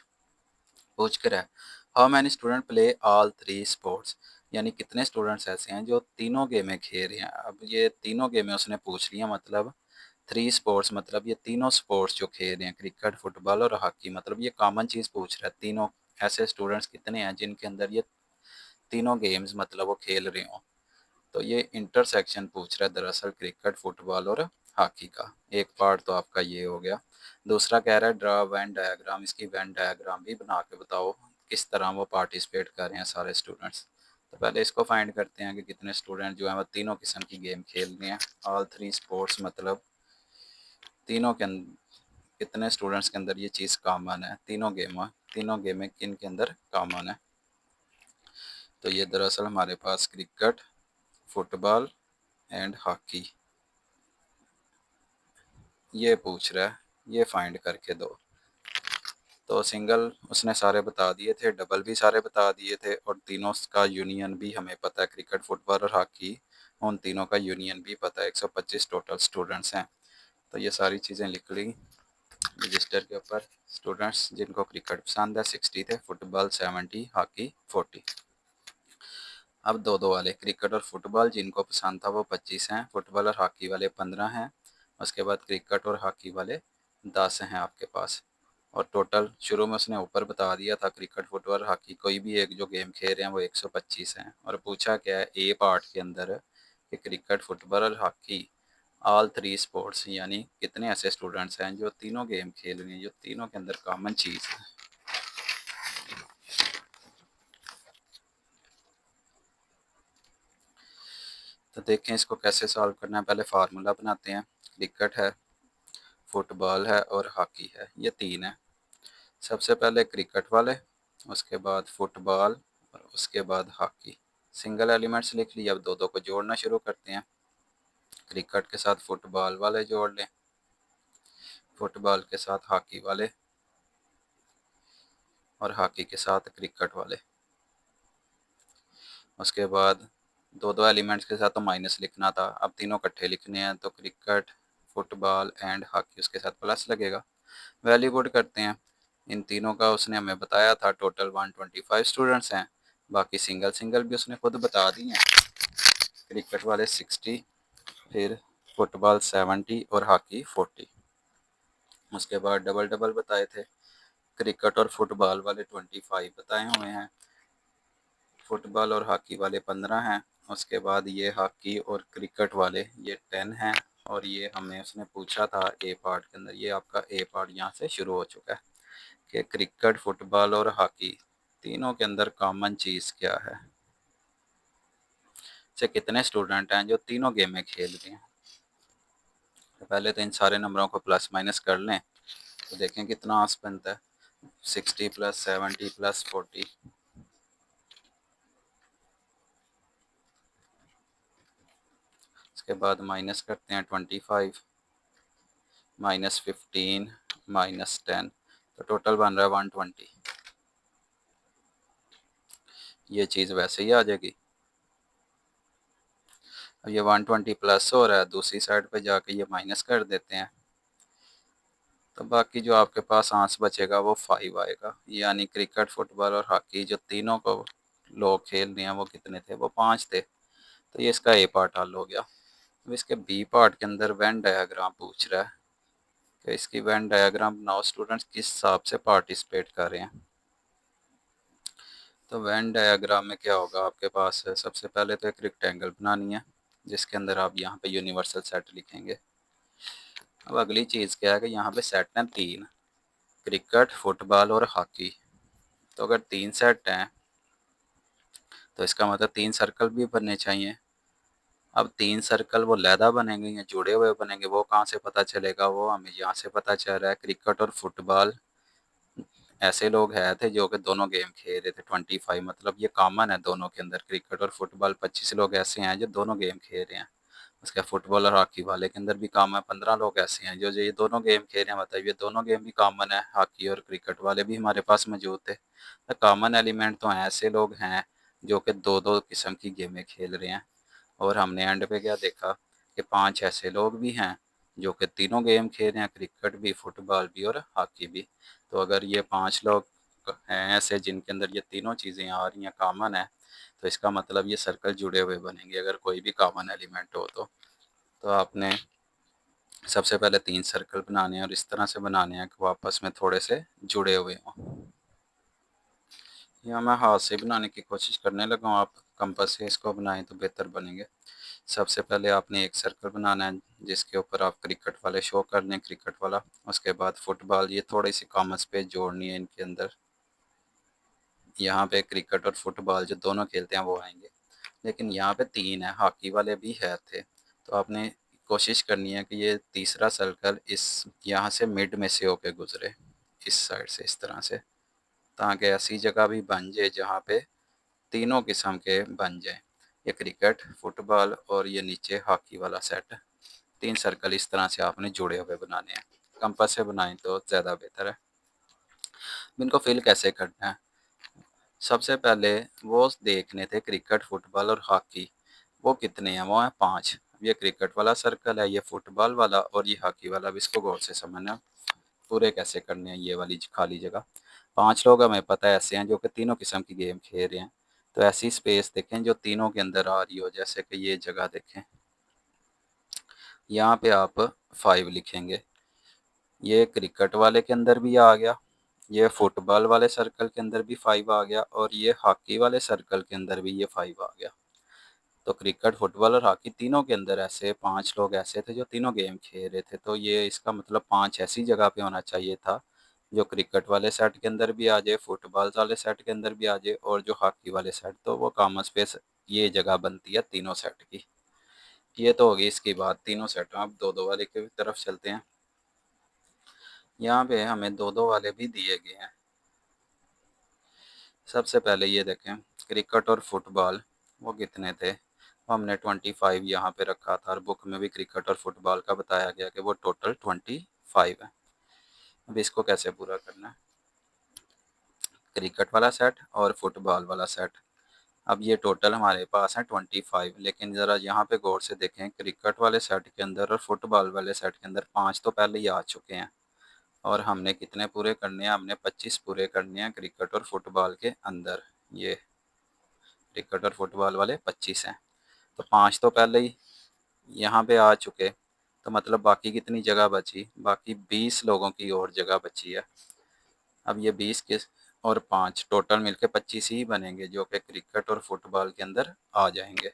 पूछ कर है, how many student play all three sports, यानी कितने स्टूडेंट्स ऐसे हैं जो तीनों गेमें खेल रहे हैं। अब ये तीनों गेमें उसने पूछ लिया, मतलब थ्री स्पोर्ट्स मतलब ये तीनों स्पोर्ट्स जो खेल रहे हैं, क्रिकेट फुटबॉल और हॉकी, मतलब ये कॉमन चीज़ पूछ रहा है, तीनों ऐसे स्टूडेंट्स कितने हैं जिनके अंदर ये तीनों गेम्स मतलब वो खेल रहे हों। तो ये इंटरसेक्शन पूछ रहा है दरअसल क्रिकेट फुटबॉल और हॉकी का, एक पार्ट तो आपका ये हो गया। दूसरा कह रहा है ड्रा वेन डायग्राम, इसकी वेन डायग्राम भी बना के बताओ किस तरह वो पार्टिसिपेट कर रहे हैं सारे स्टूडेंट्स। तो पहले इसको फाइंड करते हैं कि कितने स्टूडेंट जो हैं वो तीनों किस्म की गेम खेल रहे हैं, ऑल थ्री स्पोर्ट्स मतलब तीनों के अंदर कितने स्टूडेंट्स के अंदर ये चीज़ कॉमन है, तीनों गेम तीनों गेमें किन के अंदर कॉमन है। तो ये दरअसल हमारे पास क्रिकेट, फुटबॉल एंड हॉकी ये पूछ रहा है, ये फाइंड करके दो। तो सिंगल उसने सारे बता दिए थे, डबल भी सारे बता दिए थे, और तीनों का यूनियन भी हमें पता है, क्रिकेट, फुटबॉल और हॉकी, उन तीनों का यूनियन भी पता है। 125 टोटल स्टूडेंट्स हैं। तो ये सारी चीज़ें लिख ली रजिस्टर के ऊपर। स्टूडेंट्स जिनको क्रिकेट पसंद है 60 थे, फुटबॉल 70, हॉकी 40। अब दो दो वाले क्रिकेट और फुटबॉल जिनको पसंद था वो 25 हैं, फुटबॉल और हॉकी वाले 15 हैं, उसके बाद क्रिकेट और हॉकी वाले 10 हैं आपके पास। और टोटल शुरू में उसने ऊपर बता दिया था क्रिकेट, फुटबॉल, हॉकी कोई भी एक जो गेम खेल रहे हैं वो 125 हैं। और पूछा क्या है ए पार्ट के अंदर कि क्रिकेट, फुटबॉल और हॉकी ऑल थ्री स्पोर्ट्स, यानी कितने ऐसे स्टूडेंट्स हैं जो तीनों गेम खेल रहे हैं, जो तीनों के अंदर कॉमन चीज़ है। तो देखें इसको कैसे सॉल्व करना है। पहले फार्मूला बनाते हैं। क्रिकेट है, फुटबॉल है और हॉकी है, ये तीन है। सबसे पहले क्रिकेट वाले, उसके बाद फुटबॉल और उसके बाद हॉकी। सिंगल एलिमेंट्स लिख लिया। अब दो दो को जोड़ना शुरू करते हैं। क्रिकेट के साथ फुटबॉल वाले जोड़ लें, फुटबॉल के साथ हॉकी वाले और हॉकी के साथ क्रिकेट वाले। उसके बाद दो दो एलिमेंट्स के साथ तो माइनस लिखना था, अब तीनों इकट्ठे लिखने हैं, तो क्रिकेट, फुटबॉल एंड हॉकी उसके साथ प्लस लगेगा। वैल्यू पुट करते हैं। इन तीनों का उसने हमें बताया था टोटल 125 स्टूडेंट्स हैं। बाकी सिंगल सिंगल भी उसने खुद बता दी हैं। क्रिकेट वाले 60, फिर फुटबॉल 70 और हॉकी 40। उसके बाद डबल डबल बताए थे। क्रिकेट और फुटबॉल वाले 25 बताए हुए हैं, फुटबॉल और हॉकी वाले 15 हैं। उसके बाद ये हॉकी और क्रिकेट वाले ये 10 हैं। और ये हमें उसने पूछा था ए पार्ट के अंदर, ये आपका ए पार्ट यहाँ से शुरू हो चुका है कि क्रिकेट, फुटबॉल और हॉकी तीनों के अंदर कॉमन चीज़ क्या है, से कितने स्टूडेंट हैं जो तीनों गेमें खेल रहे हैं। तो पहले तो इन सारे नंबरों को प्लस माइनस कर लें, तो देखें कितना आंस बनता है। 60 प्लस 70 प्लस 40, उसके बाद माइनस करते हैं 25, -15, -10, तो टोटल बन रहा है 120। ये चीज़ वैसे ही आ जाएगी। अब ये 120 प्लस हो रहा है, दूसरी साइड पे जाके ये माइनस कर देते हैं, तो बाकी जो आपके पास आंस बचेगा वो 5 आएगा। यानी क्रिकेट, फुटबॉल और हॉकी जो तीनों को लोग खेल रहे हैं वो कितने थे, वो 5 थे। तो ये इसका ए पार्ट हल हो गया। अब इसके बी पार्ट के अंदर वेन डायग्राम पूछ रहा है कि इसकी वेन डायग्राम बनाओ, स्टूडेंट्स किस हिसाब से पार्टिसिपेट कर रहे हैं। तो वेन डायग्राम में क्या होगा आपके पास है, सबसे पहले तो एक रेक्टेंगल बनानी है जिसके अंदर आप यहाँ पे यूनिवर्सल सेट लिखेंगे। अब अगली चीज़ क्या है कि यहाँ पे सेट हैं तीन, क्रिकेट, फुटबॉल और हॉकी। तो अगर तीन सेट हैं तो इसका मतलब तीन सर्कल भी बनने चाहिए। अब तीन सर्कल वो लैदा बनेंगे या जुड़े हुए बनेंगे, वो कहाँ से पता चलेगा, वो हमें यहाँ से पता चल रहा है। क्रिकेट और फुटबॉल ऐसे लोग हैं थे जो कि दोनों गेम खेल रहे थे, 25, मतलब ये कॉमन है दोनों के अंदर। क्रिकेट और फुटबॉल 25 लोग ऐसे हैं जो दोनों गेम खेल रहे हैं। उसके फुटबॉल और हॉकी वाले के अंदर भी कॉमन 15 लोग ऐसे हैं जो ये दोनों गेम खेल रहे हैं, मतलब ये दोनों गेम भी कॉमन है। हॉकी और क्रिकेट वाले भी हमारे पास मौजूद थे। तो कॉमन एलिमेंट तो हैं, ऐसे लोग हैं जो कि दो दो किस्म की गेमें खेल रहे हैं। और हमने एंड पे क्या देखा कि 5 ऐसे लोग भी हैं जो कि तीनों गेम खेल रहे हैं, क्रिकेट भी, फुटबॉल भी और हॉकी भी। तो अगर ये 5 लोग हैं ऐसे जिनके अंदर ये तीनों चीज़ें आ रही हैं, कॉमन है, तो इसका मतलब ये सर्कल जुड़े हुए बनेंगे अगर कोई भी कॉमन एलिमेंट हो तो आपने सबसे पहले 3 सर्कल बनाने हैं और इस तरह से बनाने हैं कि वो आपस में थोड़े से जुड़े हुए हों। या मैं हाथ से बनाने की कोशिश करने लगा हूँ, आप कंपास से इसको बनाएं तो बेहतर बनेंगे। सबसे पहले आपने एक सर्कल बनाना है जिसके ऊपर आप क्रिकेट वाले शो कर लें, क्रिकेट वाला। उसके बाद फुटबॉल, ये थोड़ी सी कॉमन स्पेस जोड़नी है इनके अंदर। यहाँ पे क्रिकेट और फुटबॉल जो दोनों खेलते हैं वो आएंगे। लेकिन यहाँ पे 3 है, हॉकी वाले भी है थे। तो आपने कोशिश करनी है कि ये तीसरा सर्कल इस यहाँ से मिड में से होके गुजरे, इस साइड से इस तरह से। ताकि ऐसी जगह भी बन जाए जहाँ पे तीनों किस्म के बन जाए। ये क्रिकेट, फुटबॉल और ये नीचे हॉकी वाला सेट, 3 सर्कल इस तरह से आपने जुड़े हुए बनाने हैं। कंपास से बनाएं तो ज़्यादा बेहतर है। इनको फिल कैसे करना है? सबसे पहले वो देखने थे क्रिकेट, फुटबॉल और हॉकी, वो कितने हैं? वो हैं 5। ये क्रिकेट वाला सर्कल है, ये फुटबॉल वाला और ये हॉकी वाला। अब इसको गौर से समझना पूरे कैसे करने हैं। ये वाली खाली जगह, 5 लोग हमें पता है ऐसे हैं जो कि तीनों किस्म की गेम खेल रहे हैं। तो ऐसी स्पेस देखें जो तीनों के अंदर आ रही हो, जैसे कि ये जगह देखें, यहाँ पे आप 5 लिखेंगे। ये क्रिकेट वाले के अंदर भी आ गया, ये फुटबॉल वाले सर्कल के अंदर भी 5 आ गया और ये हॉकी वाले सर्कल के अंदर भी ये 5 आ गया। तो क्रिकेट, फुटबॉल और हॉकी तीनों के अंदर ऐसे 5 लोग ऐसे थे जो तीनों गेम खेल रहे थे। तो ये इसका मतलब 5 ऐसी जगह पे होना चाहिए था जो क्रिकेट वाले सेट के अंदर भी आ जाए, फुटबॉल वाले सेट के अंदर भी आ जाए और जो हॉकी वाले सेट, तो वो कॉमन स्पेस ये जगह बनती है तीनों सेट की। ये तो होगी इसकी बात तीनों सेट। अब दो दो वाले की तरफ चलते हैं। यहाँ पे हमें दो दो वाले भी दिए गए हैं। सबसे पहले ये देखें, क्रिकेट और फुटबॉल वो कितने थे? वो हमने 25 यहाँ पे रखा था और बुक में भी क्रिकेट और फुटबॉल का बताया गया कि वो टोटल 25 है। अब इसको कैसे पूरा करना है? क्रिकेट वाला सेट और फुटबॉल वाला सेट, अब ये टोटल हमारे पास है 25। लेकिन ज़रा यहाँ पे गौर से देखें, क्रिकेट वाले सेट के अंदर और फुटबॉल वाले सेट के अंदर 5 तो पहले ही आ चुके हैं और हमने कितने पूरे करने हैं? हमने 25 पूरे करने हैं क्रिकेट और फुटबॉल के अंदर। ये क्रिकेट और फुटबॉल वाले 25 हैं, तो 5 तो पहले ही यहाँ पे आ चुके। तो मतलब बाकी कितनी जगह बची? बाकी 20 लोगों की और जगह बची है। अब ये 20 के और 5 टोटल मिलके 25 ही बनेंगे जो कि क्रिकेट और फुटबॉल के अंदर आ जाएंगे।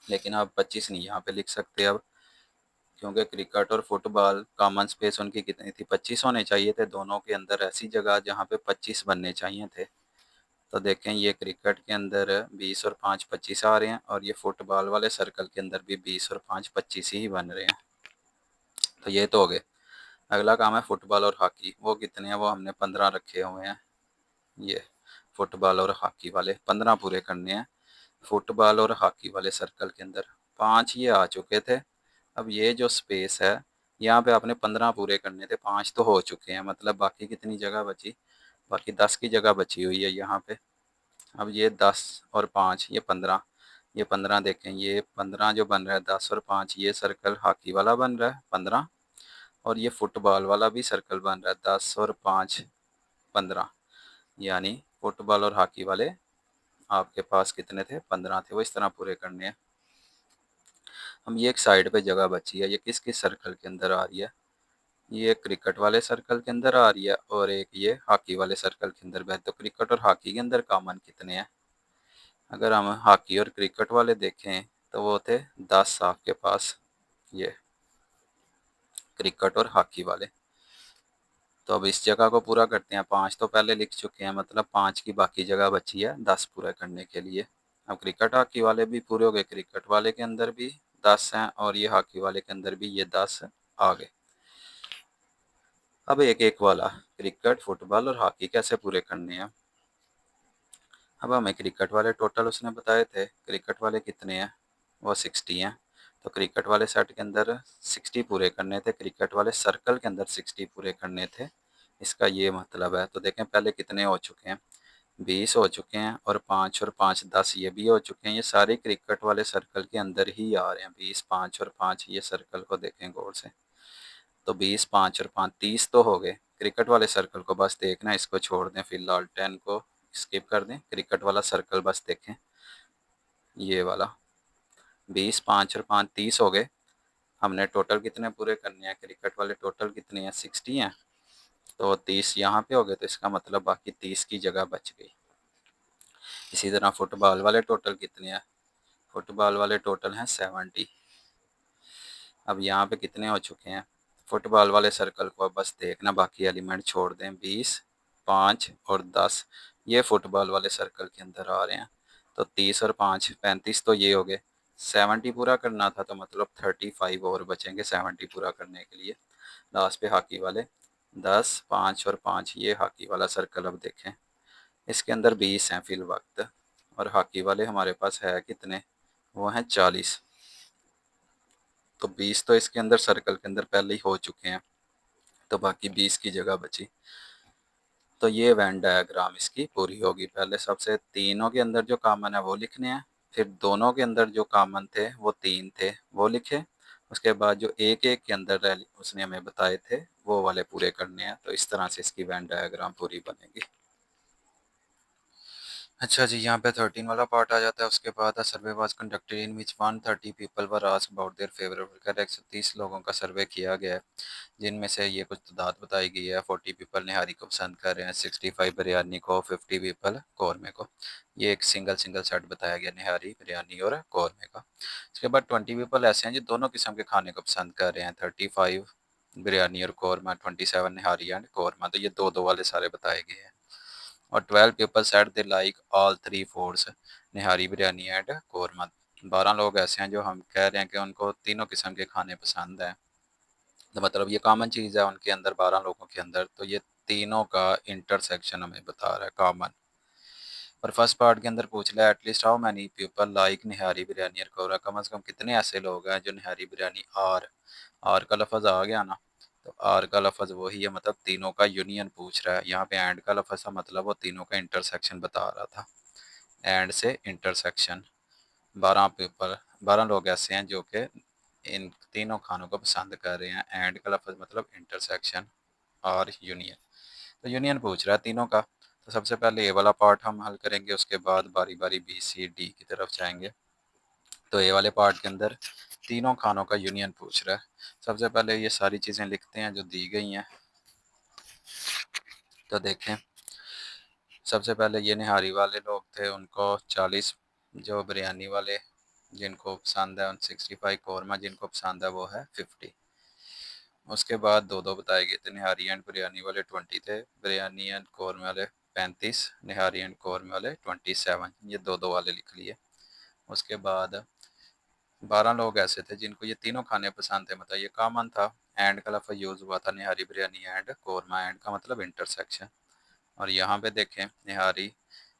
लेकिन आप 25 नहीं यहाँ पे लिख सकते अब, क्योंकि क्रिकेट और फुटबॉल कॉमन स्पेस उनकी कितनी थी? 25 होने चाहिए थे दोनों के अंदर, ऐसी जगह जहाँ पे 25 बनने चाहिए थे। तो देखें, ये क्रिकेट के अंदर 20 और 5 25 आ रहे हैं और ये फुटबॉल वाले सर्कल के अंदर भी 20 और 5 25 ही बन रहे हैं। तो ये तो हो गए। अगला काम है फुटबॉल और हॉकी, वो कितने हैं? वो हमने 15 रखे हुए हैं। ये फुटबॉल और हॉकी वाले 15 पूरे करने हैं। फुटबॉल और हॉकी वाले सर्कल के अंदर 5 ये आ चुके थे। अब ये जो स्पेस है यहाँ पे आपने 15 पूरे करने थे, 5 तो हो चुके हैं, मतलब बाकी कितनी जगह बची? बाकी 10 की जगह बची हुई है यहाँ पे। अब ये 10 और 5 ये 15, ये 15 देखें, ये 15 जो बन रहा है 10 और 5, ये सर्कल हॉकी वाला बन रहा है 15 और ये फुटबॉल वाला भी सर्कल बन रहा है 10 और 5 15। यानी फुटबॉल और हॉकी वाले आपके पास कितने थे? 15 थे। वो इस तरह पूरे करने हैं। हम ये एक साइड पे जगह बची है, ये किस किस सर्कल के अंदर आ रही है? ये क्रिकेट वाले सर्कल के अंदर आ रही है और एक ये हॉकी वाले सर्कल के अंदर भी है। तो क्रिकेट और हॉकी के अंदर कॉमन कितने हैं? अगर हम हॉकी और क्रिकेट वाले देखें तो वो थे 10 आपके पास, ये क्रिकेट और हॉकी वाले। तो अब इस जगह को पूरा करते हैं। 5 तो पहले लिख चुके हैं, मतलब 5 की बाकी जगह बची है 10 पूरा करने के लिए। अब क्रिकेट हॉकी वाले भी पूरे हो गए, क्रिकेट वाले के अंदर भी 10 हैं और ये हॉकी वाले के अंदर भी ये 10 आ गए। अब एक एक वाला क्रिकेट, फुटबॉल और हॉकी कैसे पूरे करने हैं? अब हमें क्रिकेट वाले टोटल उसने बताए थे, क्रिकेट वाले कितने हैं? वो 60 हैं। तो क्रिकेट वाले सेट के अंदर 60 पूरे करने थे, क्रिकेट वाले सर्कल के अंदर 60 पूरे करने थे, इसका ये मतलब है। तो देखें पहले कितने हो चुके हैं? 20 हो चुके हैं और 5 और 5 10 ये भी हो चुके हैं। ये सारे क्रिकेट वाले सर्कल के अंदर ही आ रहे हैं, 20 5 और 5। ये सर्कल को देखें गौर से, तो 20 5 और 5 30 तो हो गए। क्रिकेट वाले सर्कल को बस देखना, इसको छोड़ दें फिलहाल, 10 को स्किप कर दें, क्रिकेट वाला सर्कल बस देखें, ये वाला 20 5 और 5 30 हो गए। हमने टोटल कितने पूरे करने हैं? क्रिकेट वाले टोटल कितने हैं? 60 हैं। तो 30 यहाँ पे हो गए, तो इसका मतलब बाकी 30 की जगह बच गई। इसी तरह फुटबॉल वाले टोटल कितने हैं? फुटबॉल वाले टोटल हैं 70। अब यहाँ पे कितने हो चुके हैं? फुटबॉल वाले सर्कल को अब बस देखना, बाकी एलिमेंट छोड़ दें। 20 5 और 10 ये फुटबॉल वाले सर्कल के अंदर आ रहे हैं। तो 30 और 5 35 तो ये हो गए। 70 पूरा करना था, तो मतलब 35 और बचेंगे 70 पूरा करने के लिए। लास्ट पे हॉकी वाले 10, 5 और 5, ये हॉकी वाला सर्कल अब देखें, इसके अंदर 20 हैं फिल वक्त, और हॉकी वाले हमारे पास है कितने, वो हैं 40। तो 20 तो इसके अंदर सर्कल के अंदर पहले ही हो चुके हैं, तो बाकी 20 की जगह बची। तो ये वेन डायग्राम इसकी पूरी होगी। पहले सबसे तीनों के अंदर जो कॉमन है वो लिखने हैं, फिर दोनों के अंदर जो कॉमन थे वो 3 थे वो लिखे, उसके बाद जो एक एक के अंदर उसने हमें बताए थे वो वाले पूरे करने हैं। तो इस तरह से इसकी वेन डायग्राम पूरी बनेगी। अच्छा जी, यहाँ पे 13 वाला पार्ट आ जाता है। उसके बाद सर्वे was conducted in which 130 people were asked about their favourite colour. 130 लोगों का सर्वे किया गया है, जिनमें से ये कुछ तादाद बताई गई है। 40 पीपल निहारी को पसंद कर रहे हैं, 65 बिरयानी को, 50 पीपल कौरमे को। ये एक सिंगल सिंगल सेट बताया गया, निहारी, बिरयानी और कौरमे का। उसके बाद 20 पीपल ऐसे हैं जो दोनों किस्म के खाने को पसंद कर रहे हैं, 35 बिरयानी और कौरमा, 27 निहारी एंड कौरमा। तो ये दो दो वाले सारे बताए गए हैं। और 12 people said they like all three foods, nihari, biryani and korma. 12 लोग ऐसे हैं जो हम कह रहे हैं कि उनको तीनों किस्म के खाने पसंद हैं। तो मतलब ये कॉमन चीज़ है उनके अंदर, 12 लोगों के अंदर। तो ये तीनों का इंटरसेक्शन हमें बता रहा है कॉमन। और फर्स्ट पार्ट के अंदर पूछ लिया at least how many people like nihari, biryani और कौरा। कम से कम कितने ऐसे लोग हैं जो निहारी, बिरयानी, आर का लफज आ गया ना, तो आर का लफज वही है, मतलब तीनों का यूनियन पूछ रहा है। यहाँ पे एंड का लफज था, मतलब वो तीनों का इंटरसेक्शन बता रहा था। एंड से इंटरसेक्शन, 12 पीपल, 12 लोग ऐसे हैं जो कि इन तीनों खानों को पसंद कर रहे हैं। एंड का लफज मतलब इंटरसेक्शन और यूनियन। तो यूनियन पूछ रहा है तीनों का। तो सबसे पहले ए वाला पार्ट हम हल करेंगे, उसके बाद बारी बारी बी सी डी की तरफ जाएंगे। तो ए वाले पार्ट के अंदर तीनों खानों का यूनियन पूछ रहा है। सबसे पहले ये सारी चीज़ें लिखते हैं जो दी गई हैं। तो देखें, सबसे पहले ये निहारी वाले लोग थे, उनको 40, जो बिरयानी वाले जिनको पसंद है उन 65, कौरमा जिनको पसंद है वो है 50। उसके बाद दो दो बताए गए थे, निहारी एंड बिरयानी वाले 20 थे, बिरयानी एंड कौरमे वाले 35, निहारी एंड कौरमे वाले 27। ये दो दो वाले लिख लिए। उसके बाद 12 लोग ऐसे थे जिनको ये तीनों खाने पसंद थे, मतलब ये कॉमन था। एंड का लफ्ज़ यूज़ हुआ था, निहारी, बिरयानी एंड कौरमा। एंड का मतलब इंटरसेक्शन। और यहाँ पे देखें, निहारी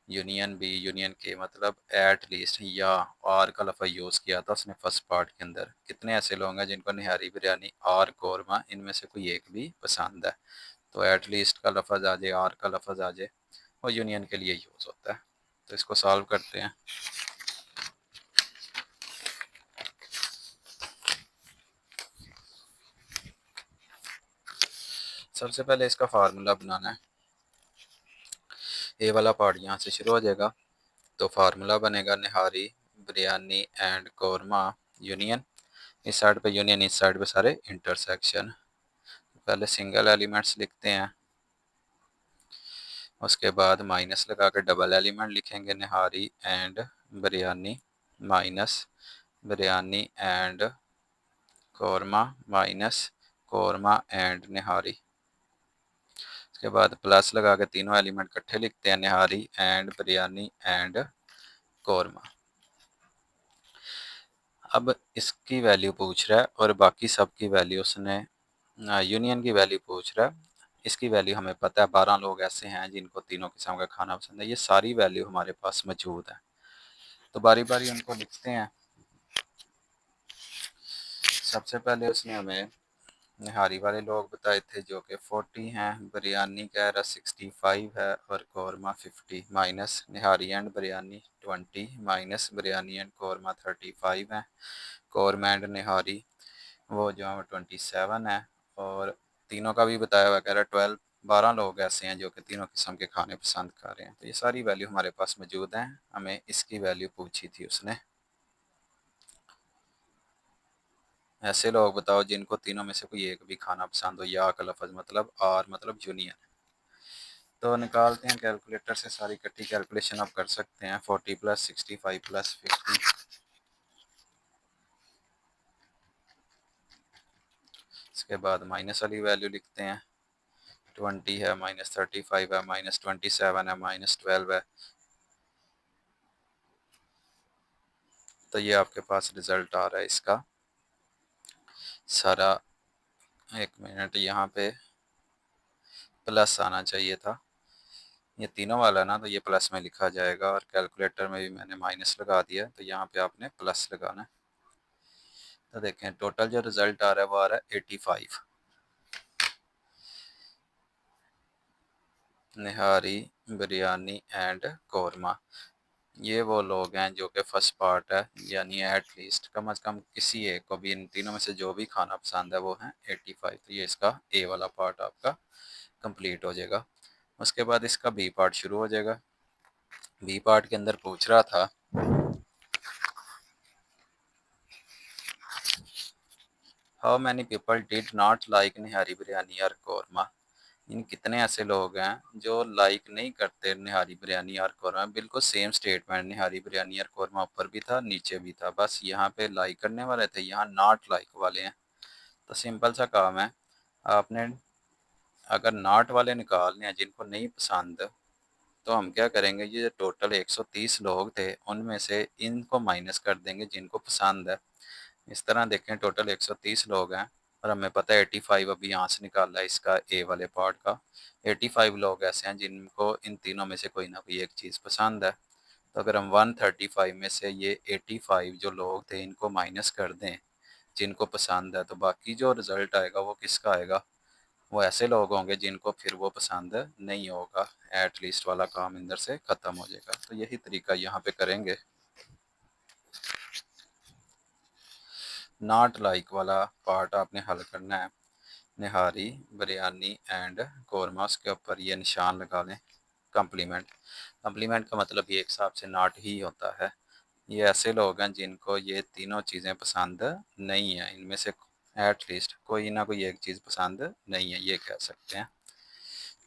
यूनियन बी यूनियन के, मतलब एट लीस्ट या आर का लफ्ज़ यूज़ किया था उसने फर्स्ट पार्ट के अंदर। कितने ऐसे लोग हैं जिनको निहारी, बिरयानी और कौरमा इनमें से कोई एक भी पसंद है। तो एट लीस्ट का लफ्ज़ आ जाए, आर का लफ्ज़ आ जाए, और यूनियन के लिए यूज़ होता है। तो इसको सॉल्व करते हैं। सबसे पहले इसका फार्मूला बनाना है। ए वाला पार्ट यहाँ से शुरू हो जाएगा। तो फार्मूला बनेगा निहारी, बिरयानी एंड कौरमा यूनियन। इस साइड पे यूनियन, इस साइड पे सारे इंटरसेक्शन। पहले सिंगल एलिमेंट्स लिखते हैं, उसके बाद माइनस लगा के डबल एलिमेंट लिखेंगे, nihari and biryani, minus biryani and korma, minus korma and nihari. उसके बाद प्लस लगा के तीनों एलिमेंट इकट्ठे लिखते हैं, निहारी एंड बिरयानी एंड कौरमा। अब इसकी वैल्यू पूछ रहा है और बाकी सब की वैल्यू उसने, यूनियन की वैल्यू पूछ रहा है। इसकी वैल्यू हमें पता है, 12 लोग ऐसे हैं जिनको तीनों किस्म का खाना पसंद है। ये सारी वैल्यू हमारे पास मौजूद है। तो बारी बारी उनको लिखते हैं। सबसे पहले उसने हमें निहारी वाले लोग बताए थे जो कि 40 हैं, बिरयानी कह रहा 65 है और korma 50, minus nihari and biryani 20, minus biryani and korma 35 है, कौरमा एंड निहारी वो जो है 27 है। और तीनों का भी बताया हुआ, कह रहा 12, 12 लोग ऐसे हैं जो कि तीनों किस्म के खाने पसंद कर रहे हैं। तो ये सारी वैल्यू हमारे पास मौजूद हैं। हमें इसकी वैल्यू पूछी थी उसने। ऐसे लोग बताओ जिनको तीनों में से कोई एक भी खाना पसंद हो, या का लफज मतलब आर मतलब यूनियन। तो निकालते हैं कैलकुलेटर से, सारी इकट्ठी कैलकुलेशन आप कर सकते हैं। 40 + 65 + 50, इसके बाद माइनस वाली वैल्यू लिखते हैं। 20 है, -35 है, -27 है, -12 है। तो ये आपके पास रिज़ल्ट आ रहा है इसका सारा। एक मिनट, यहाँ पे प्लस आना चाहिए था। ये तीनों वाला ना, तो ये प्लस में लिखा जाएगा, और कैलकुलेटर में भी मैंने माइनस लगा दिया, तो यहाँ पे आपने प्लस लगाना है। तो देखें टोटल जो रिजल्ट आ रहा है वो आ रहा है 85। निहारी, बिरयानी एंड कौरमा, ये वो लोग हैं जो कि फर्स्ट पार्ट है, यानी एट लीस्ट कम अज़ कम किसी एक को भी इन तीनों में से जो भी खाना पसंद है वो है 85। तो ये इसका ए वाला पार्ट आपका कंप्लीट हो जाएगा। उसके बाद इसका बी पार्ट शुरू हो जाएगा। बी पार्ट के अंदर पूछ रहा था how many people did not like nihari biryani और कौरमा। इन कितने ऐसे लोग हैं जो लाइक नहीं करते निहारी बिरयानी और कौरमा। बिल्कुल सेम स्टेटमेंट, निहारी बिरयानी और कौरमा ऊपर भी था नीचे भी था, बस यहाँ पे लाइक करने वाले थे, यहाँ नॉट लाइक वाले हैं। तो सिंपल सा काम है, आपने अगर नॉट वाले निकालने हैं जिनको नहीं पसंद, तो हम क्या करेंगे, ये टोटल 130 लोग थे उनमें से इनको माइनस कर देंगे जिनको पसंद है। इस तरह देखें टोटल 130 लोग हैं, और हमें पता है 85 अभी यहाँ से निकाला है इसका ए वाले पार्ट का। 85 लोग ऐसे हैं जिनको इन तीनों में से कोई ना कोई एक चीज़ पसंद है। तो अगर हम 135 में से ये 85 जो लोग थे इनको माइनस कर दें जिनको पसंद है, तो बाकी जो रिज़ल्ट आएगा वो किसका आएगा, वो ऐसे लोग होंगे जिनको फिर वो पसंद नहीं होगा। एट लीस्ट वाला काम अंदर से ख़त्म हो जाएगा। तो यही तरीका यहाँ पे करेंगे। नॉट लाइक वाला पार्ट आपने हल करना है। निहारी, बिरयानी एंड कौरमा, उसके ऊपर ये निशान लगा लें कम्प्लीमेंट। कम्प्लीमेंट का मतलब ये एक हिसाब से नॉट ही होता है। ये ऐसे लोग हैं जिनको ये तीनों चीज़ें पसंद नहीं है, इनमें से एट लीस्ट कोई ना कोई एक चीज़ पसंद नहीं है, ये कह सकते हैं।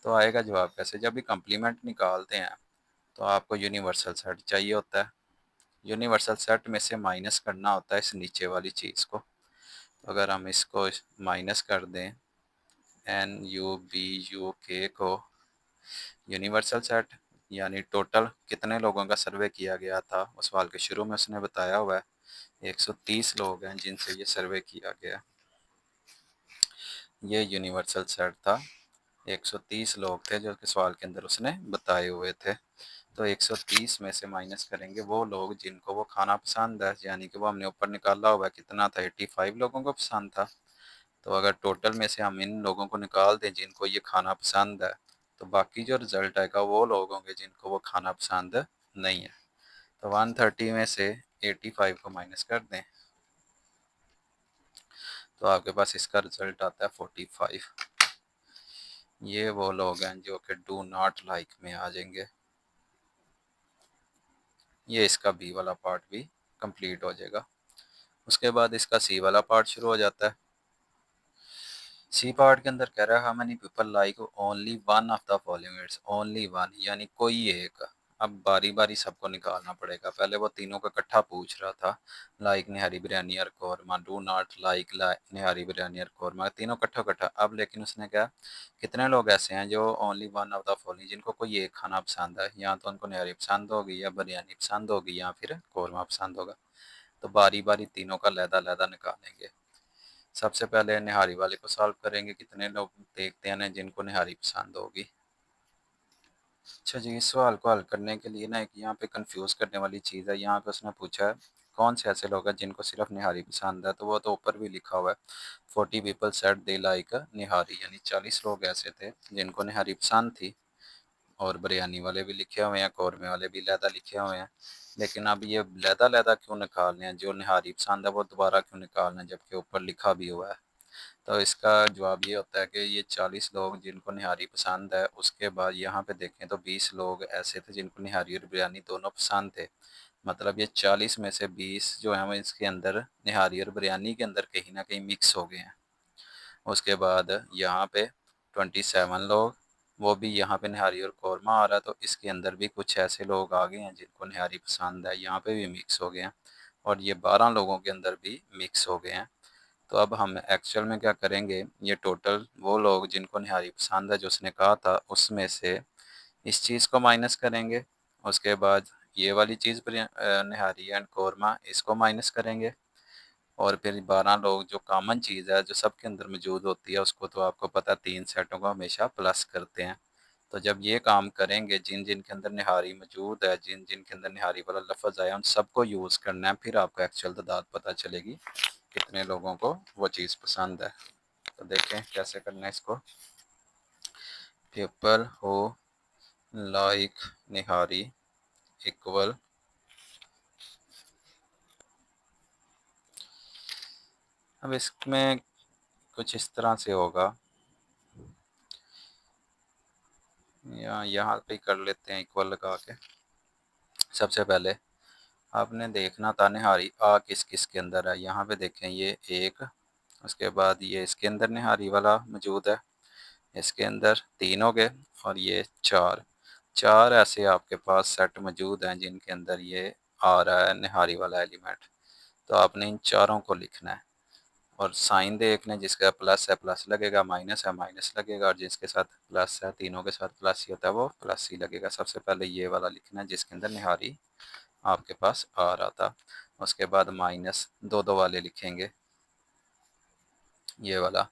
तो आएगा जवाब कैसे, जब भी कम्प्लीमेंट निकालते हैं तो आपको यूनिवर्सल सेट चाहिए होता है। यूनिवर्सल सेट में से माइनस करना होता है इस नीचे वाली चीज़ को। तो अगर हम इसको माइनस कर दें एन यू बी यू के को, यूनिवर्सल सेट यानी टोटल कितने लोगों का सर्वे किया गया था, उस सवाल के शुरू में उसने बताया हुआ है 130 लोग हैं जिनसे ये सर्वे किया गया। ये यूनिवर्सल सेट था, 130 लोग थे जो कि सवाल के अंदर उसने बताए हुए थे। तो 130 में से माइनस करेंगे वो लोग जिनको वो खाना पसंद है, यानी कि वो हमने ऊपर निकाला हुआ है कितना था, 85 लोगों को पसंद था। तो अगर टोटल में से हम इन लोगों को निकाल दें जिनको ये खाना पसंद है, तो बाकी जो रिज़ल्ट आएगा वो लोग होंगे जिनको वो खाना पसंद नहीं है। तो 130 में से 85 को माइनस कर दें तो आपके पास इसका रिज़ल्ट आता है 45। ये वो लोग हैं जो कि डू नॉट लाइक में आ जाएंगे। ये इसका बी वाला पार्ट भी कंप्लीट हो जाएगा। उसके बाद इसका सी वाला पार्ट शुरू हो जाता है। सी पार्ट के अंदर कह रहा है how many people like only one of the following it's, only one यानी कोई एक। अब बारी बारी सबको निकालना पड़ेगा, पहले वो तीनों का इकट्ठा पूछ रहा था, लाइक निहारी बिरयानी और korma, do not like nihari biryani और कौरमा, तीनों इकट्ठा इकट्ठा। अब लेकिन उसने क्या, कितने लोग ऐसे हैं जो only one of the following, जिनको कोई एक खाना पसंद है, या तो उनको निहारी पसंद होगी या बिरयानी पसंद होगी या फिर कौरमा पसंद होगा। तो बारी बारी तीनों का लहदा लहदा निकालेंगे। सबसे पहले निहारी वाले को सॉल्व करेंगे, कितने लोग देखते हैं ना जिनको निहारी पसंद होगी। अच्छा जी, इस सवाल को हल करने के लिए ना एक यहाँ पे कंफ्यूज करने वाली चीज़ है। यहाँ पे उसने पूछा है कौन से ऐसे लोग हैं जिनको सिर्फ निहारी पसंद है, तो वो तो ऊपर भी लिखा हुआ है 40 पीपल सेड दे लाइक निहारी, यानी 40 लोग ऐसे थे जिनको निहारी पसंद थी। और बिरयानी वाले भी लिखे हुए हैं, कौरमे वाले भी लहदा लिखे हुए हैं। लेकिन अब ये लहदा लहदा क्यों निकालने हैं, जो निहारी पसंद है वो दोबारा क्यों निकालना है जबकि ऊपर लिखा भी हुआ है। तो इसका जवाब ये होता है कि ये 40 लोग जिनको निहारी पसंद है, उसके बाद यहाँ पे देखें तो 20 लोग ऐसे थे जिनको निहारी और बिरयानी दोनों पसंद थे। मतलब ये 40 में से 20 जो हैं वो इसके अंदर निहारी और बिरयानी के अंदर कहीं ना कहीं मिक्स हो गए हैं। उसके बाद यहाँ पे 27 लोग, वो भी यहाँ पे निहारी और कौरमा आ रहा है, तो इसके अंदर भी कुछ ऐसे लोग आ गए हैं जिनको निहारी पसंद है, यहाँ पे भी मिक्स हो गए हैं। और ये 12 लोगों के अंदर भी मिक्स हो गए हैं। तो अब हम एक्चुअल में क्या करेंगे, ये टोटल वो लोग जिनको निहारी पसंद है जो उसने कहा था उसमें से इस चीज़ को माइनस करेंगे। उसके बाद ये वाली चीज़ निहारी एंड कौरमा इसको माइनस करेंगे। और फिर 12 लोग जो कॉमन चीज़ है जो सबके अंदर मौजूद होती है उसको तो आपको पता 3 सेटों को हमेशा प्लस करते हैं। तो जब ये काम करेंगे जिन जिन के अंदर निहारी मौजूद है, जिन जिन के अंदर निहारी वाला लफ्ज़ आया उन सबको यूज़ करना है, फिर आपको एक्चुअल तादाद पता चलेगी कितने लोगों को वो चीज़ पसंद है। तो देखें कैसे करना है इसको। People who like nihari equal अब इसमें कुछ इस तरह से होगा या यहाँ पे कर लेते हैं इक्वल लगा के। सबसे पहले आपने देखना था निहारी आ किस किस के अंदर है। यहाँ पे देखें ये एक, उसके बाद ये इसके अंदर निहारी वाला मौजूद है, इसके अंदर 3 हो गए और ये 4। 4 ऐसे आपके पास सेट मौजूद हैं जिनके अंदर ये आ रहा है निहारी वाला एलिमेंट। तो आपने इन चारों को लिखना है और साइन देख लें, जिसका प्लस है प्लस लगेगा, माइनस है माइनस लगेगा, और जिसके साथ प्लस है तीनों के साथ प्लस ही होता है वो प्लस ही लगेगा। सबसे पहले ये वाला लिखना है जिसके अंदर निहारी आपके पास आ रहा था। उसके बाद माइनस दो दो वाले लिखेंगे, ये वाला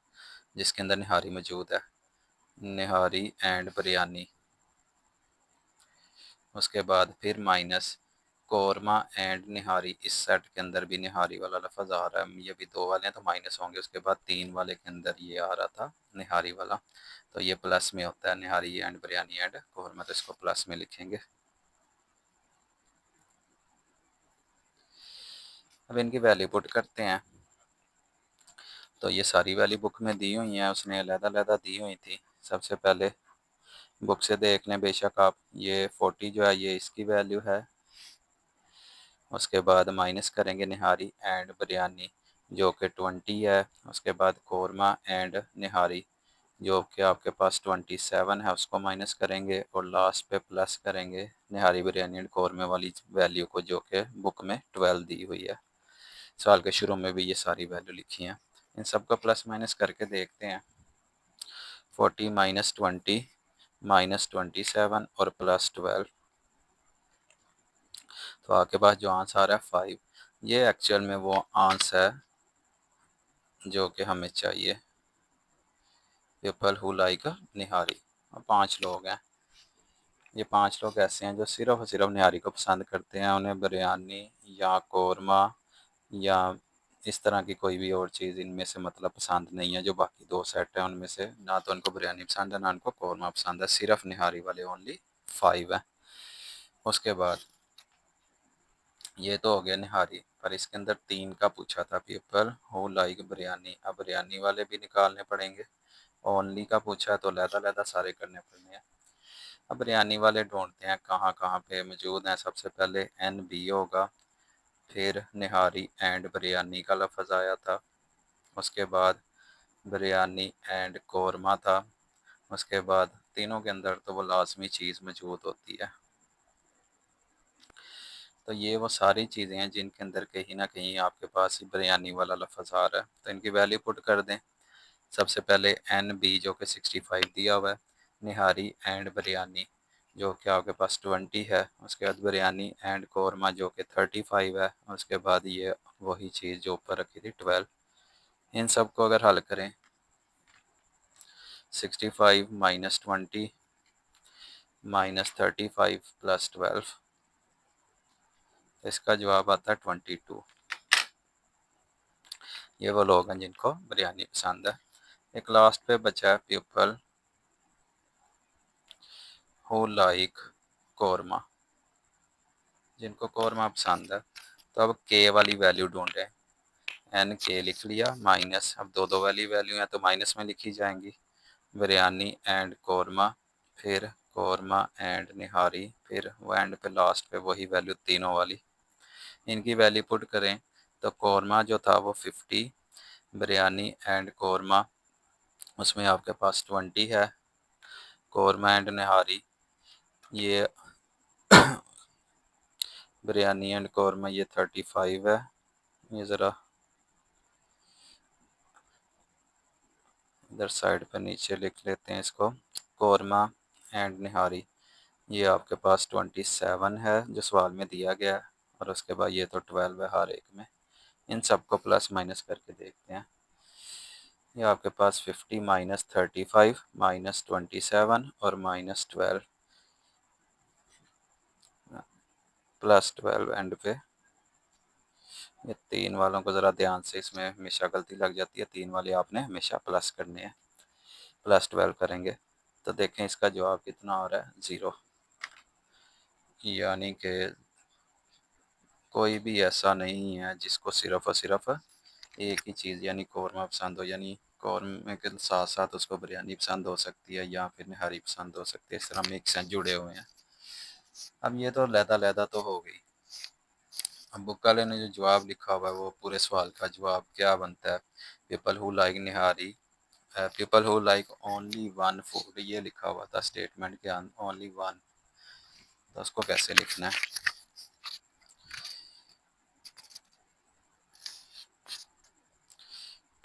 जिसके अंदर निहारी मौजूद है, निहारी एंड बिरयानी। उसके बाद फिर माइनस कौरमा एंड निहारी, इस सेट के अंदर भी निहारी वाला लफ्ज़ आ रहा है, ये भी 2 वाले हैं तो माइनस होंगे। उसके बाद 3 वाले के अंदर ये आ रहा था निहारी वाला, तो ये प्लस में होता है निहारी एंड बिरयानी एंड कौरमा, तो इसको प्लस में लिखेंगे। अब इनकी वैल्यू पुट करते हैं। तो ये सारी वैल्यू बुक में दी हुई हैं, उसने अलग-अलग दी हुई थी। सबसे पहले बुक से देख लें बेशक आप, ये 40 जो है ये इसकी वैल्यू है। उसके बाद माइनस करेंगे निहारी एंड बिरयानी जो कि 20 है। उसके बाद कौरमा एंड निहारी जो कि आपके पास 27 है, उसको माइनस करेंगे और लास्ट पे प्लस करेंगे निहारी बिरयानी एंड कौरमे वाली वैल्यू को जो कि बुक में 12 दी हुई है। सवाल के शुरू में भी ये सारी वैल्यू लिखी हैं। इन सबको प्लस माइनस करके देखते हैं। 40 माइनस 20 माइनस 27 और प्लस 12, तो आपके पास जो आंसर है 5। ये एक्चुअल में वो आंसर है जो कि हमें चाहिए। पीपल हु लाइक निहारी, 5 लोग हैं। ये 5 लोग ऐसे हैं जो सिर्फ और सिर्फ निहारी को पसंद करते हैं, उन्हें बिरयानी या कौरमा या इस तरह की कोई भी और चीज़ इनमें से मतलब पसंद नहीं है। जो बाकी 2 सेट हैं उनमें से ना तो उनको बिरयानी पसंद है ना उनको कौरमा पसंद है, सिर्फ निहारी वाले ओनली 5 है। उसके बाद ये तो हो गया निहारी, पर इसके अंदर 3 का पूछा था, पीपल हु लाइक बिरयानी। अब बिरयानी वाले भी निकालने पड़ेंगे। ओनली का पूछा है तो लहदा सारे करने पड़ने हैं। अब बिरयानी वाले ढूंढते हैं कहाँ कहाँ पे मौजूद हैं। सबसे पहले एन बी होगा, फिर निहारी एंड बिरयानी का लफ्ज़ आया था, उसके बाद बिरयानी एंड कौरमा था, उसके बाद तीनों के अंदर तो वो लाजमी चीज़ मौजूद होती है। तो ये वो सारी चीज़ें हैं जिनके अंदर कहीं ना कहीं आपके पास बिरयानी वाला लफ्ज़ आ रहा है, तो इनकी वैल्यू पुट कर दें। सबसे पहले एन बी जो कि 65 दिया हुआ है, निहारी एंड बिरयानी जो कि आपके पास 20 है, उसके बाद बिरयानी एंड कौरमा जो कि 35 है, उसके बाद ये वही चीज़ जो ऊपर रखी थी 12। इन सब को अगर हल करें 65 माइनस 20 माइनस 35 प्लस 12, इसका जवाब आता है 22। ये वो लोग हैं जिनको बिरयानी पसंद है। एक लास्ट पे बचा है पीपल हु लाइक कौरमा, जिनको कौरमा पसंद है। तो अब के वाली वैल्यू ढूंढें। एन के लिख लिया, माइनस अब दो दो वाली वैल्यू है तो माइनस में लिखी जाएंगी। बिरयानी एंड कौरमा, फिर कौरमा एंड निहारी, फिर वो एंड पे लास्ट पे वही वैल्यू तीनों वाली। इनकी वैल्यू पुट करें तो कौरमा जो था वो 50, बिरयानी एंड कौरमा उसमें आपके पास 20 है, कौरमा एंड निहारी ये बिरयानी एंड कौरमा ये 35 है। ये ज़रा इधर साइड पे नीचे लिख लेते हैं इसको। कौरमा एंड निहारी ये आपके पास 27 है जो सवाल में दिया गया है, और उसके बाद ये तो 12 है हर एक में। इन सबको प्लस माइनस करके देखते हैं। ये आपके पास 50 माइनस 35 माइनस 27 और माइनस 12 प्लस 12 एंड पे। ये 3 वालों को ज़रा ध्यान से, इसमें हमेशा गलती लग जाती है, 3 वाले आपने हमेशा प्लस करने हैं। प्लस 12 करेंगे तो देखें इसका जवाब कितना आ रहा है, 0। यानी कि कोई भी ऐसा नहीं है जिसको सिर्फ़ और सिर्फ एक ही चीज़ यानी कौरमा पसंद हो, यानी कौरमे के साथ साथ उसको बिरयानी पसंद हो सकती है या फिर नहारी पसंद हो सकती है। इस तरह मिक्स हैं, जुड़े हुए हैं। अब ये तो लैदा-लैदा तो हो गई। अब बुक वाले ने जो जवाब लिखा हुआ है वो पूरे सवाल का जवाब क्या बनता है? People who like nihari, people who like only one food, ये लिखा हुआ था स्टेटमेंट के अंदर, ओनली वन। तो उसको कैसे लिखना है?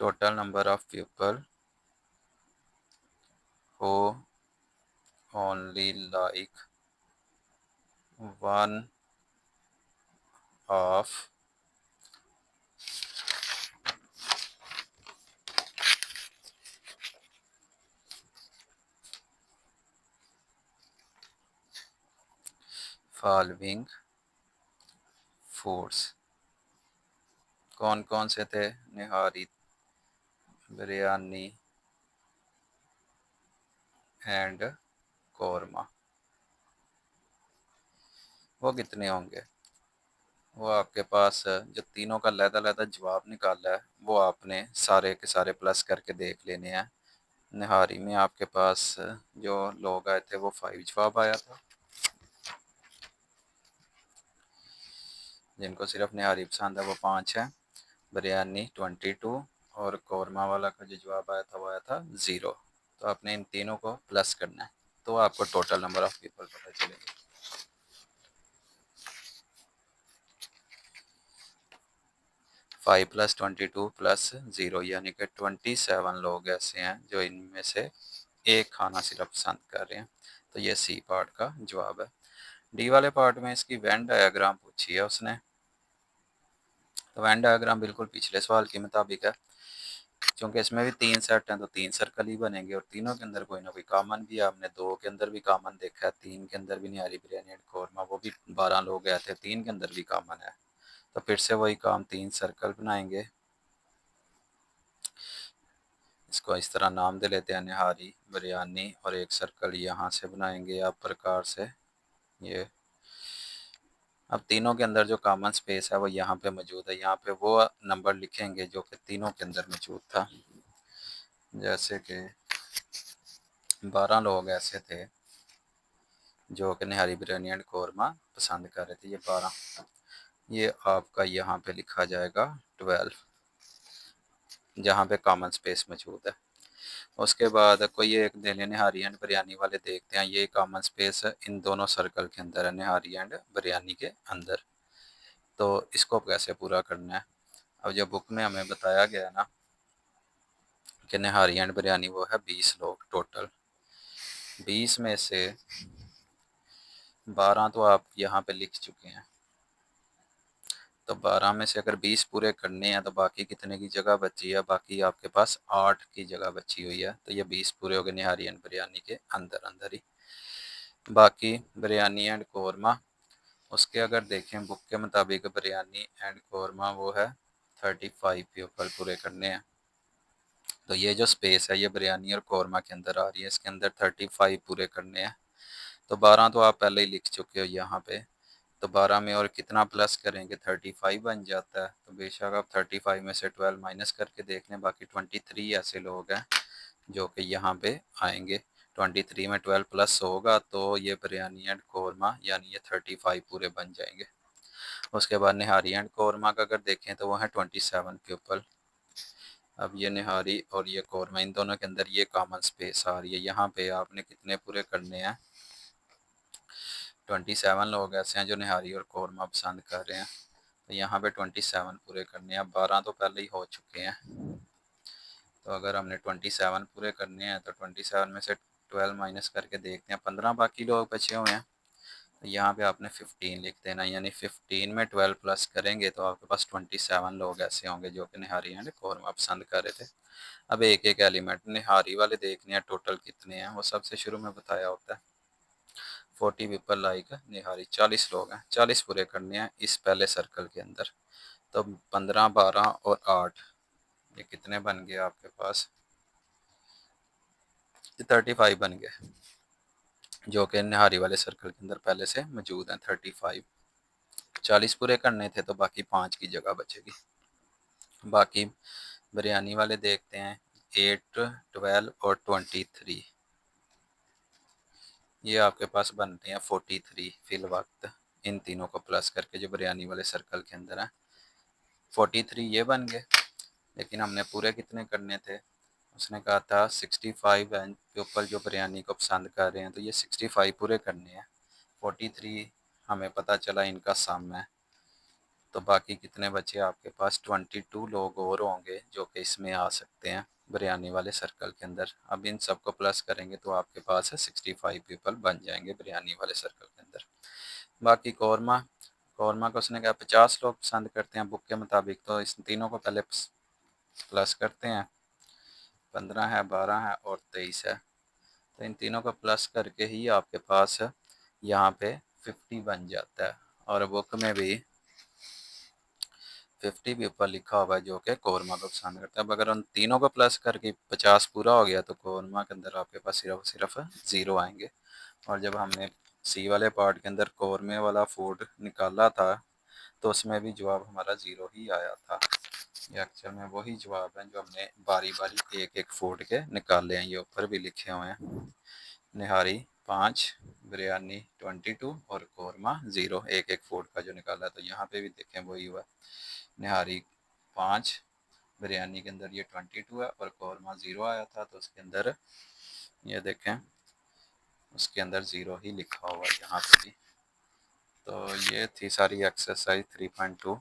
Total number of people who only like one of following foods. कौन कौन से थे? निहारी, बिरयानी एंड कौरमा। वो कितने होंगे? वो आपके पास जो तीनों का लैदा-लैदा जवाब निकाला है वो आपने सारे के सारे प्लस करके देख लेने हैं। निहारी में आपके पास जो लोग आए थे वो 5 जवाब आया था, जिनको सिर्फ निहारी पसंद है वो 5 है। बिरयानी 22 और कौरमा वाला का जो जवाब आया था वो आया था 0। तो आपने इन तीनों को प्लस करना है तो आपको टोटल नंबर ऑफ पीपल पता चलेगा। 5 प्लस 22 प्लस 0 यानी कि 27 लोग ऐसे हैं जो इनमें से एक खाना सिर्फ पसंद कर रहे हैं। तो ये सी पार्ट का जवाब है। डी वाले पार्ट में इसकी वेन डायग्राम पूछी है उसने। तो वेन डायग्राम बिल्कुल पिछले सवाल के मुताबिक है, क्योंकि इसमें भी 3 सेट हैं तो 3 सर्कल ही बनेंगे और तीनों के अंदर कोई ना कोई कॉमन भी है। आपने 2 के अंदर भी कॉमन देखा है, 3 के अंदर भी निहारी बिरयानी एंड कौरमा, वो भी 12 लोग गए थे, 3 के अंदर भी कॉमन है। तो फिर से वही काम, 3 सर्कल बनाएंगे। इसको इस तरह नाम दे लेते हैं, निहारी बिरयानी, और एक सर्कल यहाँ से बनाएंगे आप प्रकार से ये। अब तीनों के अंदर जो कॉमन स्पेस है वो यहाँ पे मौजूद है, यहाँ पे वो नंबर लिखेंगे जो कि तीनों के अंदर मौजूद था। जैसे कि 12 लोग ऐसे थे जो कि निहारी बिरयानी एंड कौरमा पसंद कर रहे थे, ये 12। ये आपका यहाँ पे लिखा जाएगा 12, जहाँ पे कॉमन स्पेस मौजूद है। उसके बाद कोई एक दे लें, निहारी एंड बिरयानी वाले देखते हैं, ये कॉमन स्पेस इन दोनों सर्कल के अंदर है, निहारी एंड बिरयानी के अंदर। तो इसको कैसे पूरा करना है? अब जो बुक में हमें बताया गया है ना कि निहारी एंड बिरयानी वो है 20 लोग टोटल, 20 में से 12 तो आप यहाँ पे लिख चुके हैं। तो 12 में से अगर 20 पूरे करने हैं तो बाकी कितने की जगह बची है? बाकी आपके पास 8 की जगह बची हुई है। तो ये 20 पूरे हो गए निहारी एंड बिरयानी के अंदर अंदर ही। बाकी बिरयानी एंड कौरमा, उसके अगर देखें बुक के मुताबिक बिरयानी एंड कौरमा वो है 35 पीपल पूरे करने हैं। तो ये जो स्पेस है ये बिरयानी और कौरमा के अंदर आ रही है, इसके अंदर 35 पूरे करने हैं। तो 12 तो आप पहले ही लिख चुके हो यहाँ पे। तो 12 में और कितना प्लस करेंगे? 35 बन जाता है। तो बेशक आप 35 में से 12 माइनस करके देख लें, बाकी 23 ऐसे लोग हैं जो कि यहाँ पे आएंगे। 23 में 12 प्लस होगा तो ये बिरयानी एंड कौरमा यानी ये 35 पूरे बन जाएंगे। उसके बाद निहारी एंड कौरमा का अगर देखें तो वो है 27 पीपल। अब ये निहारी और ये कौरमा, इन दोनों के अंदर ये कॉमन स्पेस आ रही है, यहाँ पे आपने कितने पूरे करने हैं? 27 लोग ऐसे हैं जो निहारी और कौरमा पसंद कर रहे हैं, तो यहाँ पे 27 पूरे करने हैं। 12 तो पहले ही हो चुके हैं, तो अगर हमने 27 पूरे करने हैं तो 27 में से 12 माइनस करके देखते हैं, 15 बाकी लोग बचे हुए हैं। यहाँ पे आपने 15 लिख देना, यानी 15 में 12 प्लस करेंगे तो आपके पास 27 लोग ऐसे होंगे जो कि निहारी एंड कौरमा पसंद कर रहे थे। अब एक एक एलिमेंट निहारी वाले देखने हैं टोटल कितने हैं, वो सबसे शुरू में बताया होता है। 40 पीपल लाइक निहारी, 40 लोग हैं, 40 पूरे करने हैं इस पहले सर्कल के अंदर। तो 15, 12 और 8, ये कितने बन गए आपके पास, 35 बन गए, जो कि निहारी वाले सर्कल के अंदर पहले से मौजूद हैं 35। 40 पूरे करने थे तो बाकी 5 की जगह बचेगी। बाकी बिरयानी वाले देखते हैं, 8, 12 और 23, ये आपके पास बनते हैं 43 फिल वक्त, इन तीनों को प्लस करके जो बिरयानी वाले सर्कल के अंदर है। 43 ये बन गए, लेकिन हमने पूरे कितने करने थे, उसने कहा था 65 एंड पीपल जो बिरयानी को पसंद कर रहे हैं, तो ये 65 पूरे करने हैं। 43 हमें पता चला इनका सम है, तो बाकी कितने बचे आपके पास, 22 लोग और होंगे जो कि इसमें आ सकते हैं बिरयानी वाले सर्कल के अंदर। अब इन सबको प्लस करेंगे तो आपके पास है 65 पीपल बन जाएंगे बिरयानी वाले सर्कल के अंदर। बाकी कौरमा, कौरमा को उसने कहा 50 लोग पसंद करते हैं बुक के मुताबिक, तो इस तीनों को पहले प्लस करते हैं। 15 है, 12 है और 23 है, तो इन तीनों को प्लस करके ही आपके पास यहाँ पे 50 बन जाता है। और बुक में भी 50 के ऊपर लिखा हुआ है जो कि कौरमा को पसंद करता है। अब अगर उन तीनों को प्लस करके 50 पूरा हो गया तो कौरमा के अंदर आपके पास सिर्फ सिर्फ 0 आएंगे। और जब हमने सी वाले पार्ट के अंदर कौरमे वाला फूड निकाला था तो उसमें भी जवाब हमारा 0 ही आया था। ये एक्चुअल में वही जवाब है जो हमने बारी बारी एक एक फूड के निकाले हैं, ये ऊपर भी लिखे हुए हैं। निहारी 5, बिरयानी 22 और कौरमा 0, एक एक फूड का जो निकाला, तो यहाँ पे भी देखें वही हुआ। निहारी 5, बिरयानी के अंदर ये 22 है और कौरमा 0 आया था, तो उसके अंदर ये देखें उसके अंदर 0 ही लिखा हुआ है यहाँ पे भी। तो ये थी सारी एक्सरसाइज 3.2।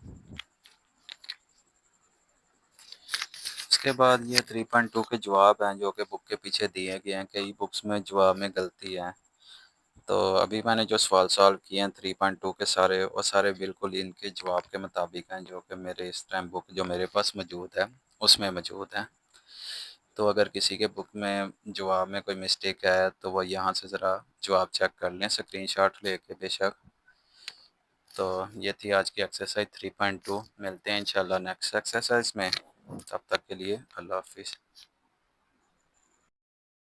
उसके बाद ये 3.2 के जवाब हैं जो कि बुक के पीछे दिए गए हैं, कई बुक्स में जवाब में गलती है। तो अभी मैंने जो सवाल सॉल्व किए हैं 3.2 के सारे, वो सारे बिल्कुल इनके जवाब के मुताबिक हैं जो कि मेरे इस टाइम बुक जो मेरे पास मौजूद है उसमें मौजूद है। तो अगर किसी के बुक में जवाब में कोई मिस्टेक है तो वह यहाँ से ज़रा जवाब चेक कर लें स्क्रीनशॉट लेके बेशक। तो ये थी आज की एक्सरसाइज 3.2। मिलते हैं इंशाल्लाह नेक्स्ट एक्सरसाइज में, तब तक के लिए अल्लाह हाफिज़।